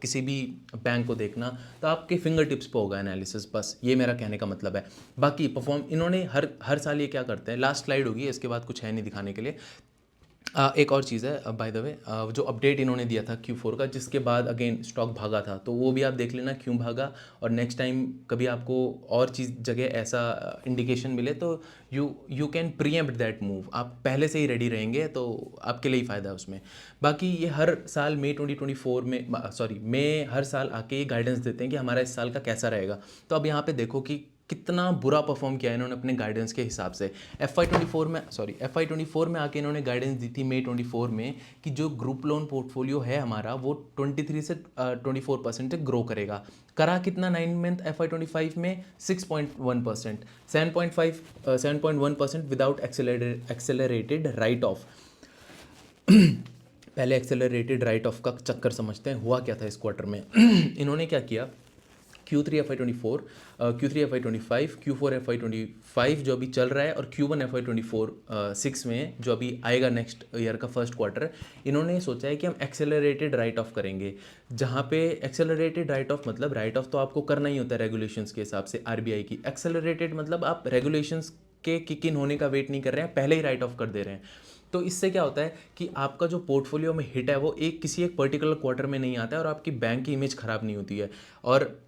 किसी भी बैंक को देखना, तो आपके फिंगर टिप्स पे होगा एनालिसिस, बस ये मेरा कहने का मतलब है। बाकी परफॉर्म इन्होंने हर साल ये क्या करते हैं, लास्ट स्लाइड होगी इसके बाद कुछ है नहीं दिखाने के लिए। एक और चीज़ है बाय द वे, जो अपडेट इन्होंने दिया था Q4 का जिसके बाद अगेन स्टॉक भागा था, तो वो भी आप देख लेना क्यों भागा। और नेक्स्ट टाइम कभी आपको और चीज़ जगह ऐसा इंडिकेशन मिले तो you can pre-empt that move, आप पहले से ही रेडी रहेंगे तो आपके लिए ही फ़ायदा है उसमें। बाकी ये हर साल मई 2024 में मई हर साल आके ये गाइडेंस देते हैं कि हमारा इस साल का कैसा रहेगा। तो अब यहाँ पे देखो कि कितना बुरा परफॉर्म किया है इन्होंने अपने गाइडेंस के हिसाब से। FY24 में आके इन्होंने गाइडेंस दी थी मई 24 में कि जो ग्रुप लोन पोर्टफोलियो है हमारा वो 23 से 24% तक ग्रो करेगा। करा कितना 9 मंथ FY25 में, 6.1%, 7.1% विदाउट एक्सेलरेटेड राइट ऑफ। पहले एक्सेलरेटेड राइट ऑफ का चक्कर समझते हैं, हुआ क्या था इस क्वार्टर में। इन्होंने क्या किया, Q3 FY24, Q3 FY25, Q4 FY25 जो अभी चल रहा है और Q1 FY26 में जो अभी आएगा नेक्स्ट ईयर का फर्स्ट क्वार्टर, इन्होंने सोचा है कि हम एक्सेलरेटेड राइट ऑफ करेंगे। जहाँ पे एक्सेलरेटेड राइट ऑफ मतलब राइट ऑफ तो आपको करना ही होता है रेगुलेशंस के हिसाब से RBI की, एक्सेलरेटेड मतलब आप रेगुलेशंस के किक इन होने का वेट नहीं कर रहे हैं, पहले ही राइट ऑफ कर दे रहे हैं। तो इससे क्या होता है कि आपका जो पोर्टफोलियो में हिट है वो किसी एक पर्टिकुलर क्वार्टर में नहीं आता है और आपकी बैंक की इमेज ख़राब नहीं होती है। और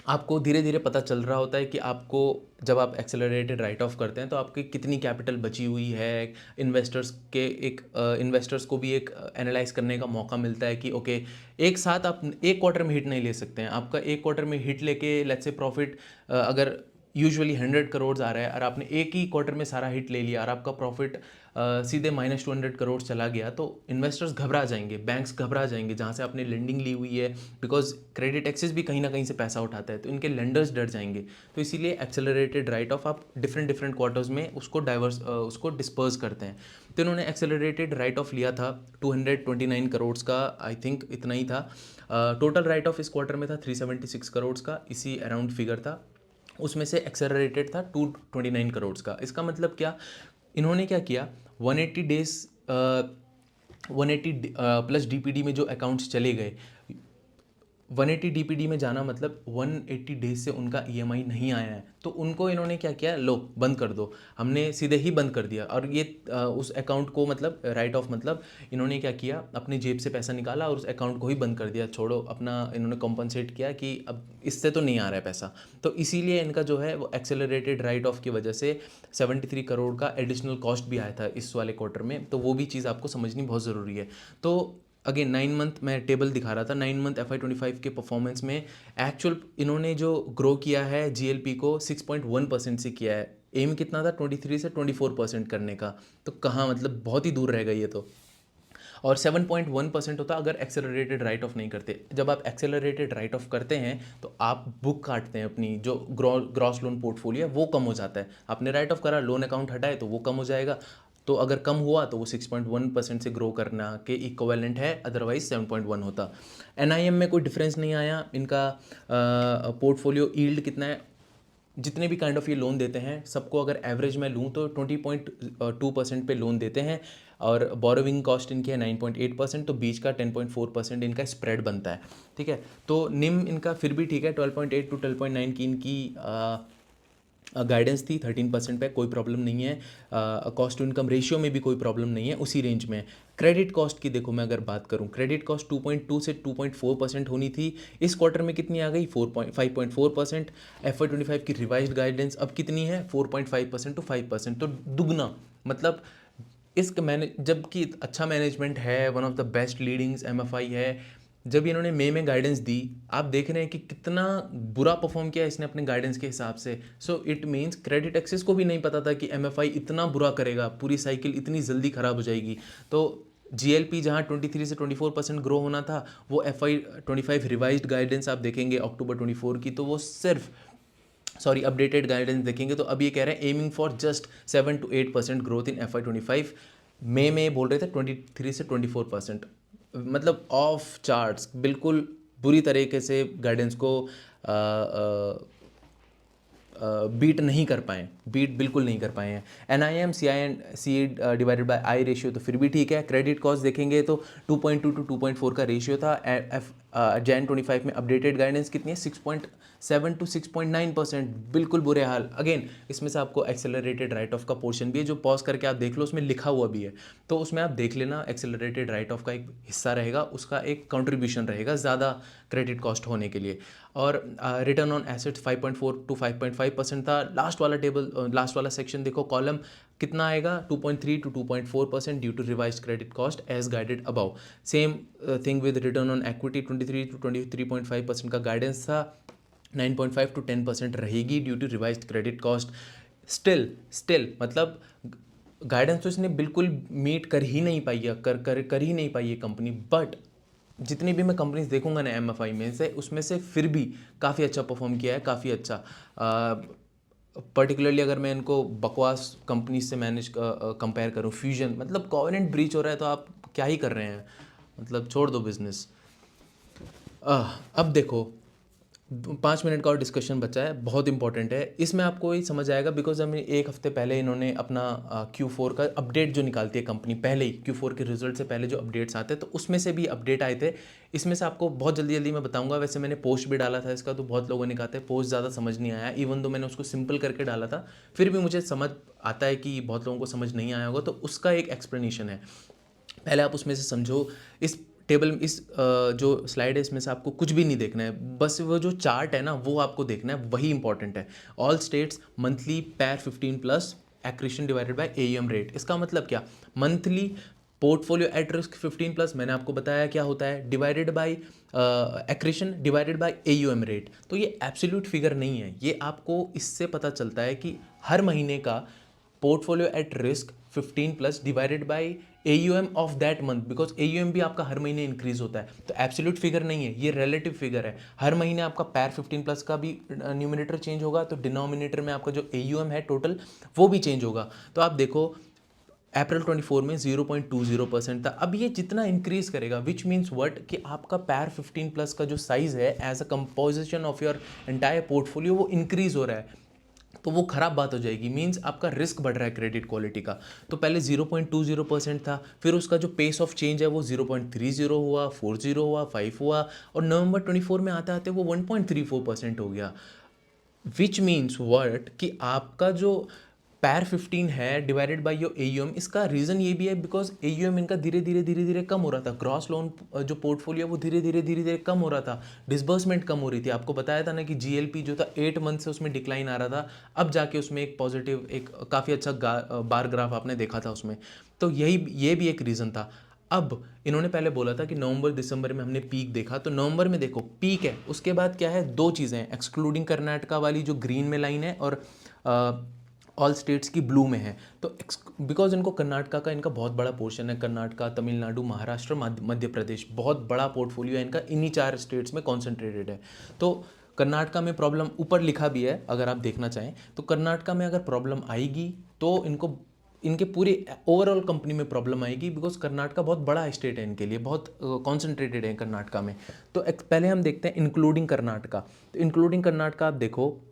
आपको धीरे धीरे पता चल रहा होता है कि आपको जब आप एक्सेलरेटेड राइट ऑफ करते हैं तो आपकी कितनी कैपिटल बची हुई है। इन्वेस्टर्स को भी एक एनालाइज करने का मौका मिलता है कि ओके, एक साथ आप एक क्वार्टर में हिट नहीं ले सकते हैं। आपका एक क्वार्टर में हिट लेके लेट्स से प्रॉफिट अगर यूजुअली 100 करोड़ आ रहा है और आपने एक ही क्वार्टर में सारा हिट ले लिया और आपका प्रॉफिट सीधे -200 करोड़ चला गया तो इन्वेस्टर्स घबरा जाएंगे, बैंक्स घबरा जाएंगे जहाँ से आपने लेंडिंग ली हुई है, बिकॉज क्रेडिट एक्सेस भी कहीं ना कहीं से पैसा उठाता है, तो इनके लेंडर्स डर जाएंगे। तो इसीलिए एक्सेलरेटेड राइट ऑफ आप डिफरेंट क्वार्टर्स में उसको डिस्पर्स करते हैं। तो इन्होंने एक्सेलरेटेड राइट ऑफ लिया था 229 करोड़ का, आई थिंक इतना ही था। टोटल राइट ऑफ इस क्वार्टर में था 376 करोड़ का, इसी अराउंड फिगर था। उसमें से एक्सेलरेटेड था 229 करोड़ का। इसका मतलब क्या, इन्होंने क्या किया, 180 डेज 180 प्लस DPD में जो अकाउंट्स चले गए 180 DPD में जाना मतलब 180 डेज से उनका EMI नहीं आया है, तो उनको इन्होंने क्या किया, लो बंद कर दो। हमने सीधे ही बंद कर दिया और ये उस अकाउंट को मतलब राइट ऑफ, मतलब इन्होंने क्या किया, अपनी जेब से पैसा निकाला और उस अकाउंट को ही बंद कर दिया। छोड़ो, अपना इन्होंने कॉम्पनसेट किया कि अब इससे तो नहीं आ रहा है पैसा। तो इसीलिए इनका जो है वो एक्सेलरेटेड राइट ऑफ की वजह से 73 करोड़ का एडिशनल कॉस्ट भी आया था इस वाले क्वार्टर में। तो वो भी चीज़ आपको समझनी बहुत ज़रूरी है। तो अगेन 9 मंथ मैं टेबल दिखा रहा था, 9 मंथ FY25 के परफॉर्मेंस में एक्चुअल इन्होंने जो ग्रो किया है GLP को 6.1% से किया है। एम कितना था, 23 से 24% करने का। तो कहाँ, मतलब बहुत ही दूर रह गई है। तो और 7.1% होता अगर एक्सेलरेटेड राइट ऑफ नहीं करते। जब आप एक्सेलरेटेड राइट ऑफ करते हैं तो आप बुक काटते हैं, अपनी जो ग्रॉस लोन पोर्टफोलियो है वो कम हो जाता है। आपने राइट ऑफ करा, लोन अकाउंट हटाए तो वो कम हो जाएगा। तो अगर कम हुआ तो वो 6.1% से ग्रो करना के इक्विवेलेंट है, अदरवाइज 7.1 होता। NIM में कोई डिफरेंस नहीं आया। इनका पोर्टफोलियो यील्ड कितना है, जितने भी काइंड ऑफ ये लोन देते हैं सबको अगर एवरेज में लूँ तो 20.2% पे लोन देते हैं और बोरोविंग कॉस्ट इनकी है 9.8%, तो बीच का 10.4% इनका स्प्रेड बनता है। ठीक है, तो निम इनका फिर भी ठीक है, 12.8 टू 12.9 की इनकी गाइडेंस थी। 13% पे कोई प्रॉब्लम नहीं है। कॉस्ट टू इनकम रेशियो में भी कोई प्रॉब्लम नहीं है, उसी रेंज में। क्रेडिट कॉस्ट की देखो मैं अगर बात करूं, क्रेडिट कॉस्ट 2.2 से 2.4% होनी थी। इस क्वार्टर में कितनी आ गई, 5.4%। FY25 की रिवाइज्ड गाइडेंस अब कितनी है, 4.5% टू 5%, तो दुगना। मतलब इस मैंने जबकि अच्छा मैनेजमेंट है, one of the best leadings MFI है, जब इन्होंने मई में गाइडेंस दी, आप देख रहे हैं कि कितना बुरा परफॉर्म किया इसने अपने गाइडेंस के हिसाब से। So it means credit access को भी नहीं पता था कि MFI इतना बुरा करेगा, पूरी साइकिल इतनी जल्दी खराब हो जाएगी। तो GLP जहाँ 23 से 24% ग्रो होना था, वो FY25 रिवाइज्ड गाइडेंस आप देखेंगे अक्टूबर 24 की, तो वो सिर्फ अपडेटेड गाइडेंस देखेंगे तो अब ये कह रहे हैं aiming for just 7 to 8% growth in FY25। मई में बोल रहे थे 23 से 24%, मतलब ऑफ चार्ट्स, बिल्कुल बुरी तरीके से गाइडेंस को बीट नहीं कर पाए, बीट बिल्कुल नहीं कर पाए हैं। NIM CI divided by I ratio तो फिर भी ठीक है। क्रेडिट कॉस्ट देखेंगे तो 2.2 टू 2.4 का रेशियो था। Jan 25 में अपडेटेड गाइडेंस कितनी है, 6.7 टू 6.9%, बिल्कुल बुरे हाल। अगेन इसमें से आपको एक्सेलरेटेड राइट ऑफ का पोर्शन भी है, जो पॉज करके आप देख लो, उसमें लिखा हुआ भी है, तो उसमें आप देख लेना। एक्सेलरेटेड राइट ऑफ का एक हिस्सा रहेगा, उसका एक कंट्रीब्यूशन रहेगा ज़्यादा क्रेडिट कॉस्ट होने के लिए। और रिटर्न ऑन एसेट्स 5.4 टू 5.5% था। लास्ट वाला टेबल, लास्ट वाला सेक्शन देखो, कॉलम कितना आएगा, 2.3 to 2.4% due to revised credit cost as guided above. Same thing with return on equity, 23 to 23.5% का गाइडेंस था, 9.5 टू 10% रहेगी due to revised credit cost. Still मतलब गाइडेंस तो इसने बिल्कुल मीट कर ही नहीं पाई है, कर ही नहीं पाई है कंपनी। बट जितनी भी मैं कंपनीज देखूंगा ना MFI में से, उसमें से फिर भी काफ़ी अच्छा परफॉर्म किया है, काफ़ी अच्छा। पर्टिकुलरली अगर मैं इनको बकवास कंपनीज से मैनेज कंपेयर करूँ, फ्यूजन, मतलब कॉवेनेंट ब्रीच हो रहा है तो आप क्या ही कर रहे हैं, मतलब छोड़ दो बिजनेस। अब देखो 5 मिनट का और डिस्कशन बचा है, बहुत इंपॉर्टेंट है। इसमें आपको ही समझ आएगा बिकॉज हमें एक हफ्ते पहले इन्होंने अपना Q4 का अपडेट जो निकालती है कंपनी, पहले ही Q4 के रिजल्ट से पहले जो अपडेट्स आते हैं, तो उसमें से भी अपडेट आए थे। इसमें से आपको बहुत जल्दी जल्दी मैं बताऊंगा। वैसे मैंने पोस्ट भी डाला था इसका, तो बहुत लोगों ने कहा था पोस्ट ज़्यादा समझ नहीं आया, इवन दो मैंने उसको सिंपल करके डाला था, फिर भी मुझे समझ आता है कि बहुत लोगों को समझ नहीं आया होगा, तो उसका एक एक्सप्लेनेशन है। पहले आप उसमें से समझो। इस टेबल, इस जो स्लाइड है, इसमें से आपको कुछ भी नहीं देखना है, बस वो जो चार्ट है ना वो आपको देखना है, वही इंपॉर्टेंट है। ऑल स्टेट्स मंथली पैर 15 plus accretion divided by AUM rate. इसका मतलब क्या, monthly portfolio at risk 15 plus, मैंने आपको बताया क्या होता है, divided by accretion divided by AUM rate. तो ये एब्सोल्यूट फिगर नहीं है, ये आपको इससे पता चलता है कि हर महीने का portfolio at risk 15 plus divided by AUM of that month, because AUM भी आपका हर महीने इंक्रीज होता है। तो एब्सोल्यूट फिगर नहीं है, ये रिलेटिव फिगर है। हर महीने आपका पैर 15 प्लस का भी न्यूमिनेटर चेंज होगा, तो डिनोमिनेटर में आपका जो AUM है टोटल, वो भी चेंज होगा। तो आप देखो अप्रैल 24 में 0.20% था। अब ये जितना इंक्रीज करेगा, विच मीन्स व्हाट, कि आपका पैर 15 प्लस का जो साइज है as a composition of your entire portfolio, वो इंक्रीज हो रहा है। तो वो ख़राब बात हो जाएगी, मींस आपका रिस्क बढ़ रहा है क्रेडिट क्वालिटी का। तो पहले 0.20% था, फिर उसका जो पेस ऑफ चेंज है वो 0.30 हुआ, 40 हुआ, 5 हुआ, और नवंबर 24 में आते आते वो 1.34% हो गया। विच मीन्स वर्ट कि आपका जो पैर 15 है डिवाइडेड बाय योर एयूएम, इसका रीज़न ये भी है बिकॉज एयूएम इनका धीरे धीरे कम हो रहा था। ग्रॉस लोन जो पोर्टफोलियो वो धीरे धीरे कम हो रहा था, डिसबर्समेंट कम हो रही थी। आपको बताया था ना कि जीएलपी जो था 8 मंथ से उसमें डिक्लाइन आ रहा था, अब जाके उसमें एक पॉजिटिव, एक काफ़ी अच्छा बार ग्राफ आपने देखा था उसमें। तो ये भी एक रीज़न था। अब इन्होंने पहले बोला था कि नवंबर दिसंबर में हमने पीक देखा, तो नवंबर में देखो पीक है, उसके बाद क्या है, दो चीज़ें हैं, एक्सक्लूडिंग कर्नाटका वाली जो ग्रीन में लाइन है और ऑल स्टेट्स की ब्लू में है। तो बिकॉज इनको कर्नाटका का इनका बहुत बड़ा पोर्शन है, कर्नाटका, तमिलनाडु, महाराष्ट्र, मध्य प्रदेश, बहुत बड़ा पोर्टफोलियो है इनका, इन्हीं 4 स्टेट्स में कॉन्सेंट्रेटेड है। तो कर्नाटका में प्रॉब्लम ऊपर लिखा भी है, अगर आप देखना चाहें तो कर्नाटका में अगर प्रॉब्लम आएगी तो इनको, इनके पूरी ओवरऑल कंपनी में प्रॉब्लम आएगी, बिकॉज कर्नाटका बहुत बड़ा स्टेट है इनके लिए, बहुत कॉन्सेंट्रेटेड है कर्नाटका में। तो पहले हम देखते हैं इंक्लूडिंग कर्नाटका। तो इंक्लूडिंग कर्नाटका आप देखो,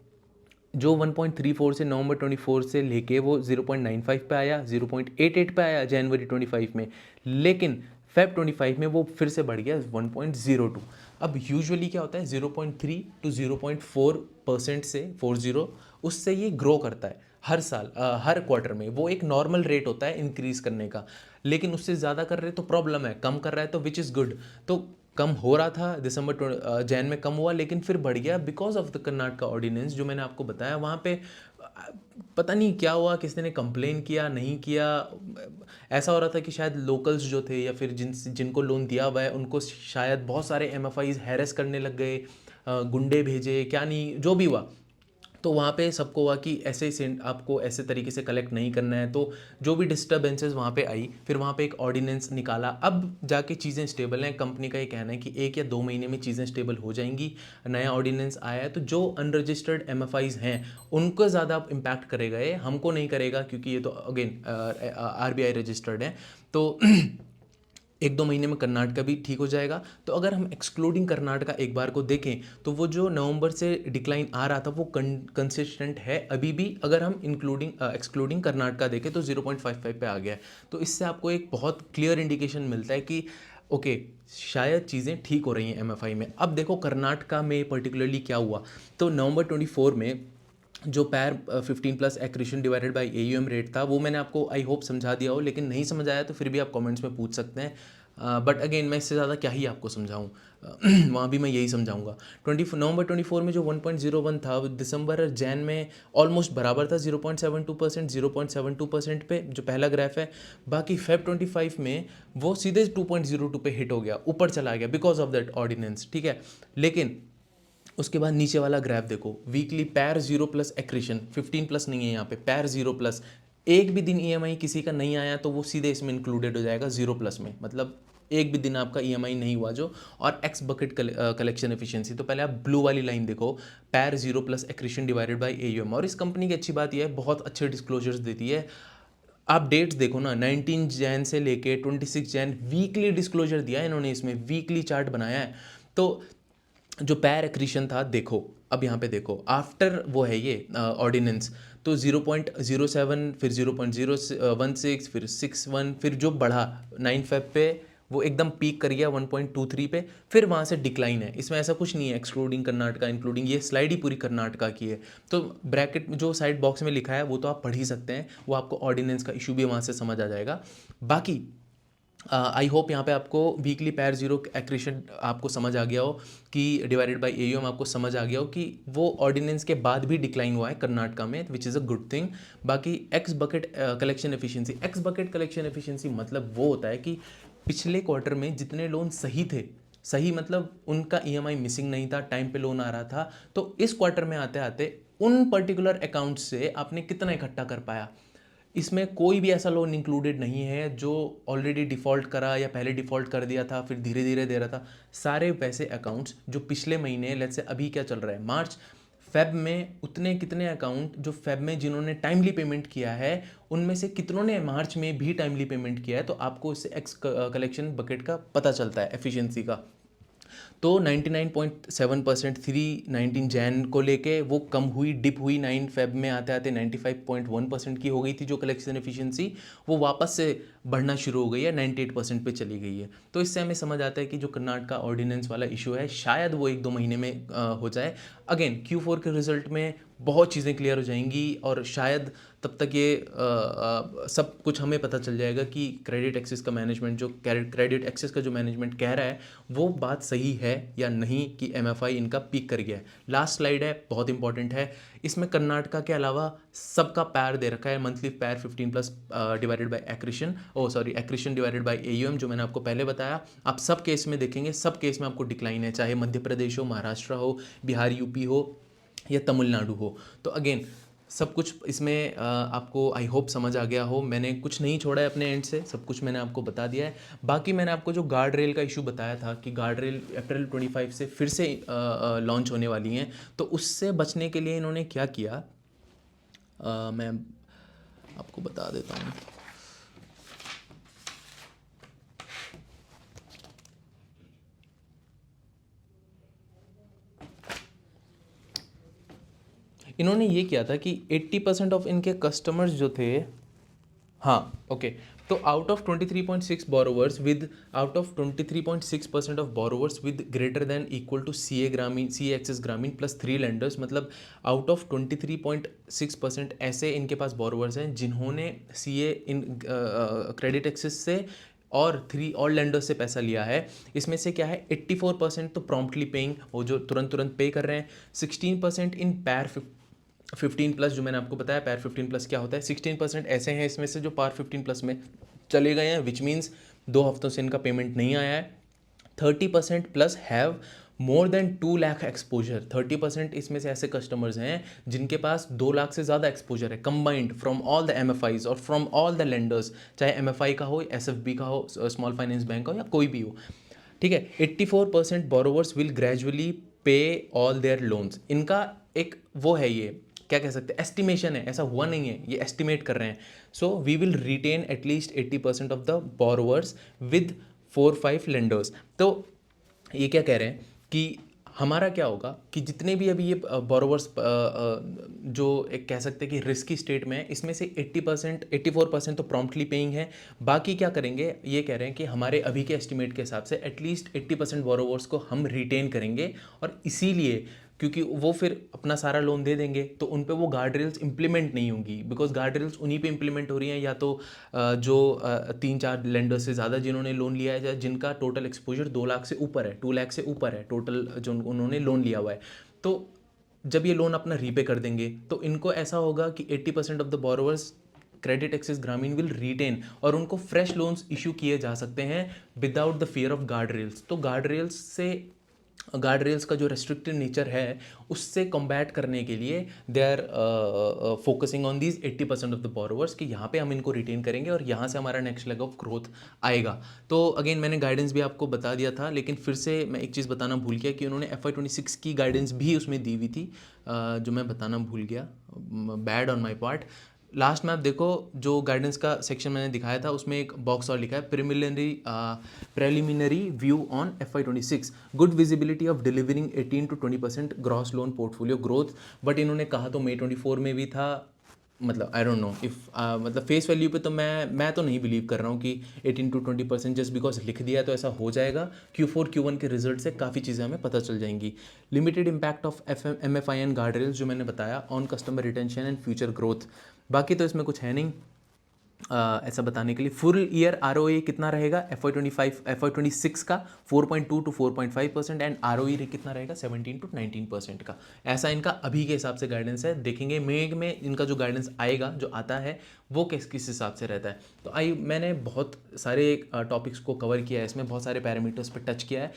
जो 1.34 से नवंबर 24 से लेके वो 0.95 पे आया, 0.88 पे आया जनवरी 25 में, लेकिन फेब 25 में वो फिर से बढ़ गया 1.02। अब यूजुअली क्या होता है, 0.3 टू 0.4% से 40, उससे ये ग्रो करता है हर साल, हर क्वार्टर में, वो एक नॉर्मल रेट होता है इंक्रीज करने का। लेकिन उससे ज़्यादा कर रहे तो प्रॉब्लम है, कम कर रहा है तो विच इज़ गुड। तो कम हो रहा था जैन में कम हुआ, लेकिन फिर बढ़ गया because of the Karnataka ordinance जो मैंने आपको बताया। वहाँ पे पता नहीं क्या हुआ, किसी ने कंप्लेन किया, नहीं किया, ऐसा हो रहा था कि शायद लोकल्स जो थे या फिर जिनको लोन दिया हुआ है उनको शायद बहुत सारे एमएफआईज हैरेस करने लग गए, गुंडे भेजे, क्या नहीं जो भी हुआ। तो वहाँ पे सबको हुआ कि ऐसे आपको ऐसे तरीके से कलेक्ट नहीं करना है, तो जो भी डिस्टर्बेंसेस वहाँ पे आई, फिर वहाँ पे एक ऑर्डिनेंस निकाला, अब जाके चीज़ें स्टेबल हैं। कंपनी का ये कहना है कि 1 या 2 महीने में चीज़ें स्टेबल हो जाएंगी। नया ऑर्डिनेंस आया है, तो जो अनरजिस्टर्ड एमएफआईज हैं उनको ज़्यादा इम्पैक्ट करेगा, ये हमको नहीं करेगा, क्योंकि ये तो अगेन आरबीआई रजिस्टर्ड है। तो 1-2 महीने में कर्नाटका भी ठीक हो जाएगा। तो अगर हम एक्सक्लूडिंग कर्नाटका एक बार को देखें, तो वो जो नवंबर से डिक्लाइन आ रहा था वो कंसिस्टेंट है अभी भी। अगर हम एक्सक्लूडिंग कर्नाटका देखें तो 0.55 पे आ गया है। तो इससे आपको एक बहुत क्लियर इंडिकेशन मिलता है कि ओके, शायद चीज़ें ठीक हो रही हैं एमएफआई में। अब देखो कर्नाटका में पर्टिकुलरली क्या हुआ। तो नवंबर 24 में जो पैर 15 plus accretion divided by AUM rate था, वो मैंने आपको आई होप समझा दिया हो, लेकिन नहीं समझ आया तो फिर भी आप कमेंट्स में पूछ सकते हैं। बट अगेन मैं इससे ज़्यादा क्या ही आपको समझाऊँ, वहाँ भी मैं यही समझाऊंगा। नवंबर 24 में जो 1.01 था, वो दिसंबर और जैन में ऑलमोस्ट बराबर था, 0.72% पे जो पहला ग्राफ है। बाकी फेब 25 में वो सीधे 2.02 पे हिट हो गया, ऊपर चला गया बिकॉज ऑफ दैट ऑर्डिनेंस, ठीक है। लेकिन उसके बाद नीचे वाला ग्राफ देखो, वीकली पैर 0 प्लस एक्रीशन, 15 प्लस नहीं है यहाँ पे, पैर 0 प्लस, एक भी दिन ईएमआई किसी का नहीं आया तो वो सीधे इसमें इंक्लूडेड हो जाएगा 0 प्लस में, मतलब एक भी दिन आपका ईएमआई नहीं हुआ जो। और एक्स बकेट कलेक्शन एफिशिएंसी, तो पहले आप ब्लू वाली लाइन देखो, पैर 0 plus accretion divided by AUM. और इस कंपनी की अच्छी बात यह है, बहुत अच्छे डिस्क्लोजर्स देती है। आप डेट्स देखो ना, 19 जैन से लेके 26 जैन वीकली डिस्क्लोजर दिया है इन्होंने, इसमें वीकली चार्ट बनाया है। तो जो पैर एक्रीशन था देखो, अब यहाँ पे देखो आफ्टर वो है ये ऑर्डिनेंस, तो 0.07, फिर 0.016, फिर 61, फिर जो बढ़ा 9 फेब पे वो एकदम पीक कर गया 1.23 पे, फिर वहाँ से डिक्लाइन है। इसमें ऐसा कुछ नहीं है एक्सक्लूडिंग कर्नाटका इंक्लूडिंग, ये स्लाइड ही पूरी कर्नाटका की है। तो ब्रैकेट में जो साइड बॉक्स में लिखा है वो तो आप पढ़ ही सकते हैं, वो आपको ऑर्डिनेंस का इशू भी वहाँ से समझ आ जाएगा। बाकी आई होप यहाँ पे आपको वीकली पैर 0 एक्रीशन आपको समझ आ गया हो, कि डिवाइडेड बाय एयूएम आपको समझ आ गया हो कि वो ऑर्डिनेंस के बाद भी डिक्लाइन हुआ है कर्नाटका में, विच इज़ अ गुड थिंग। बाकी एक्स बकेट कलेक्शन एफिशिएंसी मतलब वो होता है कि पिछले क्वार्टर में जितने लोन सही थे, सही मतलब उनका ईएमआई मिसिंग नहीं था, टाइम पे लोन आ रहा था, तो इस क्वार्टर में आते आते उन पर्टिकुलर अकाउंट से आपने कितना इकट्ठा कर पाया। इसमें कोई भी ऐसा लोन इंक्लूडेड नहीं है जो ऑलरेडी डिफ़ॉल्ट करा या पहले डिफ़ॉल्ट कर दिया था फिर धीरे धीरे दे रहा था। सारे वैसे अकाउंट्स जो पिछले महीने, लेट्स से अभी क्या चल रहा है मार्च, फेब में उतने कितने अकाउंट जो फेब में जिन्होंने टाइमली पेमेंट किया है, उनमें से कितनों ने मार्च में भी टाइमली पेमेंट किया है, तो आपको इससे एक्स कलेक्शन बकेट का पता चलता है एफिशिएंसी का। तो 99.7% थी 19 जैन को लेके, वो कम हुई, डिप हुई 9 फेब में आते आते 95.1% की हो गई थी जो कलेक्शन एफिशिएंसी, वो वापस से बढ़ना शुरू हो गई है, 98% पे चली गई है। तो इससे हमें समझ आता है कि जो कर्नाटक ऑर्डिनेंस वाला इशू है शायद वो 1-2 महीने में हो जाए। अगेन Q4 के रिजल्ट में बहुत चीज़ें क्लियर हो जाएंगी और शायद तब तक ये सब कुछ हमें पता चल जाएगा कि क्रेडिट एक्सेस का मैनेजमेंट, जो क्रेडिट एक्सेस का जो मैनेजमेंट कह रहा है वो बात सही है या नहीं, कि एमएफआई इनका पीक कर गया है। लास्ट स्लाइड है, बहुत इंपॉर्टेंट है। इसमें कर्नाटका के अलावा सबका पैर दे रखा है, मंथली पैर 15+ divided by accretion, accretion divided by AUM, जो मैंने आपको पहले बताया। आप सब केस में देखेंगे, सब केस में आपको डिक्लाइन है, चाहे मध्य प्रदेश हो, महाराष्ट्र हो, बिहार, यूपी हो या तमिलनाडु हो। तो अगेन सब कुछ इसमें आपको आई होप समझ आ गया हो। मैंने कुछ नहीं छोड़ा है अपने एंड से, सब कुछ मैंने आपको बता दिया है। बाकी मैंने आपको जो गार्ड रेल का इशू बताया था कि गार्ड रेल अप्रैल 25 से फिर से लॉन्च होने वाली हैं, तो उससे बचने के लिए इन्होंने क्या किया, मैं आपको बता देता हूँ। इन्होंने ये किया था कि 80% ऑफ इनके कस्टमर्स जो थे, हाँ ओके, तो out of 23.6% of borrowers with greater than equal to C access Grameen plus 3 lenders, मतलब आउट ऑफ 23.6% ऐसे इनके पास बोरोवर्स हैं जिन्होंने सी ए इन क्रेडिट एक्सेस से और 3 और लेंडर्स से पैसा लिया है। इसमें से क्या है, 84% तो प्रॉम्प्टली पेइंग, वो जो तुरंत तुरंत पे कर रहे हैं। 16% इन पैर 15+, जो मैंने आपको बताया पैर 15+ क्या होता है। 16% ऐसे हैं इसमें से जो पार 15+ में चले गए हैं, विच मीन्स 2 हफ्तों से इनका पेमेंट नहीं आया है। 30% plus have more than 2 lakh exposure. 30% इसमें से ऐसे कस्टमर्स हैं जिनके पास 2 लाख से ज़्यादा एक्सपोजर है, combined from all the MFIs और फ्रॉम ऑल द लेंडर्स, चाहे एमएफआई का हो, एसएफबी का हो, स्मॉल फाइनेंस बैंक का हो या कोई भी हो। ठीक है, 84% बोरोवर्स विल ग्रेजुअली पे ऑल देयर लोन्स। इनका एक वो है, ये क्या कह सकते हैं, एस्टिमेशन है, ऐसा हुआ नहीं है, ये एस्टिमेट कर रहे हैं। So we will retain at least 80% of the borrowers with 4-5 lenders. तो ये क्या कह रहे हैं कि हमारा क्या होगा कि जितने भी अभी ये बोरोवर्स जो एक कह सकते हैं कि रिस्की स्टेट में है, इसमें से 80% 84% तो प्रॉम्प्टली पेइंग है। बाकी क्या करेंगे, ये कह रहे हैं कि हमारे अभी के एस्टिमेट के हिसाब से एटलीस्ट 80% बोरोवर्स को हम रिटेन करेंगे, और इसीलिए क्योंकि वो फिर अपना सारा लोन दे देंगे तो उन पे वो गार्ड रेल्स इंप्लीमेंट नहीं होंगी, बिकॉज गार्ड रेल्स उन्हीं पे इंप्लीमेंट हो रही हैं, या तो जो 3-4 लेंडर से ज़्यादा जिन्होंने लोन लिया है, या जिनका टोटल एक्सपोजर 2 लाख से ऊपर है, 2 लाख से ऊपर है टोटल जो उन्होंने लोन लिया हुआ है। तो जब ये लोन अपना रीपे कर देंगे तो इनको ऐसा होगा कि 80% of the borrowers credit access Grameen will retain, और उनको फ्रेश लोन्स इशू किए जा सकते हैं without the fear of guard rails. तो गार्ड रेल्स का जो रेस्ट्रिक्टेड नेचर है उससे कॉम्बैट करने के लिए they are focusing on these 80% of the borrowers, कि यहाँ पे हम इनको रिटेन करेंगे और यहाँ से हमारा नेक्स्ट लेग ऑफ ग्रोथ आएगा। तो अगेन मैंने गाइडेंस भी आपको बता दिया था, लेकिन फिर से मैं एक चीज़ बताना भूल गया कि उन्होंने FY26 की गाइडेंस भी उसमें दी हुई थी, जो मैं बताना भूल गया, bad on my part. Last में आप देखो, जो गाइडेंस का सेक्शन मैंने दिखाया था उसमें एक बॉक्स और लिखा है, preliminary view on FY26, good visibility of delivering 18-20% gross loan portfolio growth. But इन्होंने कहा तो May 24 में भी था, मतलब आई डोंट नो इफ़ मतलब फेस वैल्यू पे तो मैं तो नहीं बिलीव कर रहा हूँ कि 18-20% जस्ट बिकॉज लिख दिया तो ऐसा हो जाएगा। Q4 Q1 के रिजल्ट से काफ़ी चीज़ें हमें पता चल जाएंगी। Limited impact of MFI and guard rails जो मैंने बताया on customer retention and future growth. बाकी तो इसमें कुछ है नहीं ऐसा बताने के लिए। फुल ईयर ROE कितना रहेगा FY26 का 4.2 to 4.5%, एंड ROE कितना रहेगा 17 to 19% का। ऐसा इनका अभी के हिसाब से गाइडेंस है। देखेंगे मई में इनका जो गाइडेंस आएगा, जो आता है वो किस हिसाब से रहता है। तो मैंने बहुत सारे टॉपिक्स को कवर किया है, इसमें बहुत सारे पैरामीटर्स पर टच किया है।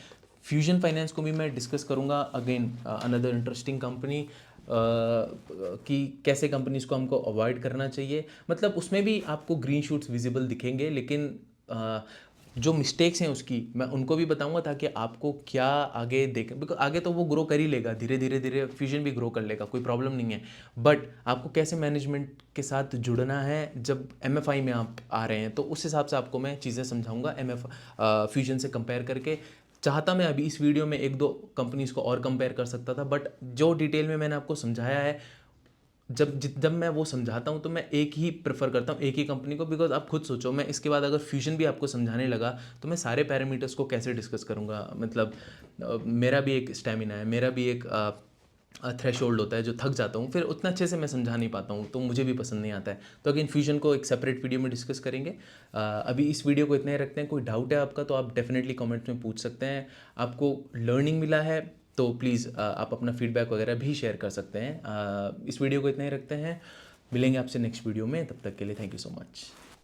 फ्यूजन फाइनेंस को भी मैं डिस्कस करूँगा, अगेन अनदर इंटरेस्टिंग कंपनी, कि कैसे कंपनीज को हमको अवॉइड करना चाहिए। मतलब उसमें भी आपको ग्रीन शूट्स विजिबल दिखेंगे, लेकिन जो मिस्टेक्स हैं उसकी मैं उनको भी बताऊंगा ताकि आपको क्या आगे देखें, बिकॉज आगे तो वो ग्रो कर ही लेगा, धीरे धीरे धीरे फ्यूजन भी ग्रो कर लेगा, कोई प्रॉब्लम नहीं है। बट आपको कैसे मैनेजमेंट के साथ जुड़ना है जब MFI में आप आ रहे हैं, तो उस हिसाब से आपको मैं चीज़ें समझाऊंगा फ्यूजन से कंपेयर करके। चाहता मैं अभी इस वीडियो में एक दो कंपनीज को और कंपेयर कर सकता था, बट जो डिटेल में मैंने आपको समझाया है, जब मैं वो समझाता हूँ तो मैं एक ही प्रेफर करता हूँ, एक ही कंपनी को। बिकॉज आप खुद सोचो, मैं इसके बाद अगर फ्यूजन भी आपको समझाने लगा तो मैं सारे पैरामीटर्स को कैसे डिस्कस करूँगा। मतलब मेरा भी एक स्टेमिना है, मेरा भी एक थ्रेशोल्ड होता है जो थक जाता हूँ, फिर उतना अच्छे से मैं समझा नहीं पाता हूँ, तो मुझे भी पसंद नहीं आता है। तो अगेन फ्यूजन को एक सेपरेट वीडियो में डिस्कस करेंगे। अभी इस वीडियो को इतना ही रखते हैं। कोई डाउट है आपका तो आप डेफिनेटली कमेंट में पूछ सकते हैं। आपको लर्निंग मिला है तो प्लीज़ आप अपना फीडबैक वगैरह भी शेयर कर सकते हैं। इस वीडियो को इतना ही रखते हैं, मिलेंगे आपसे नेक्स्ट वीडियो में, तब तक के लिए थैंक यू सो मच।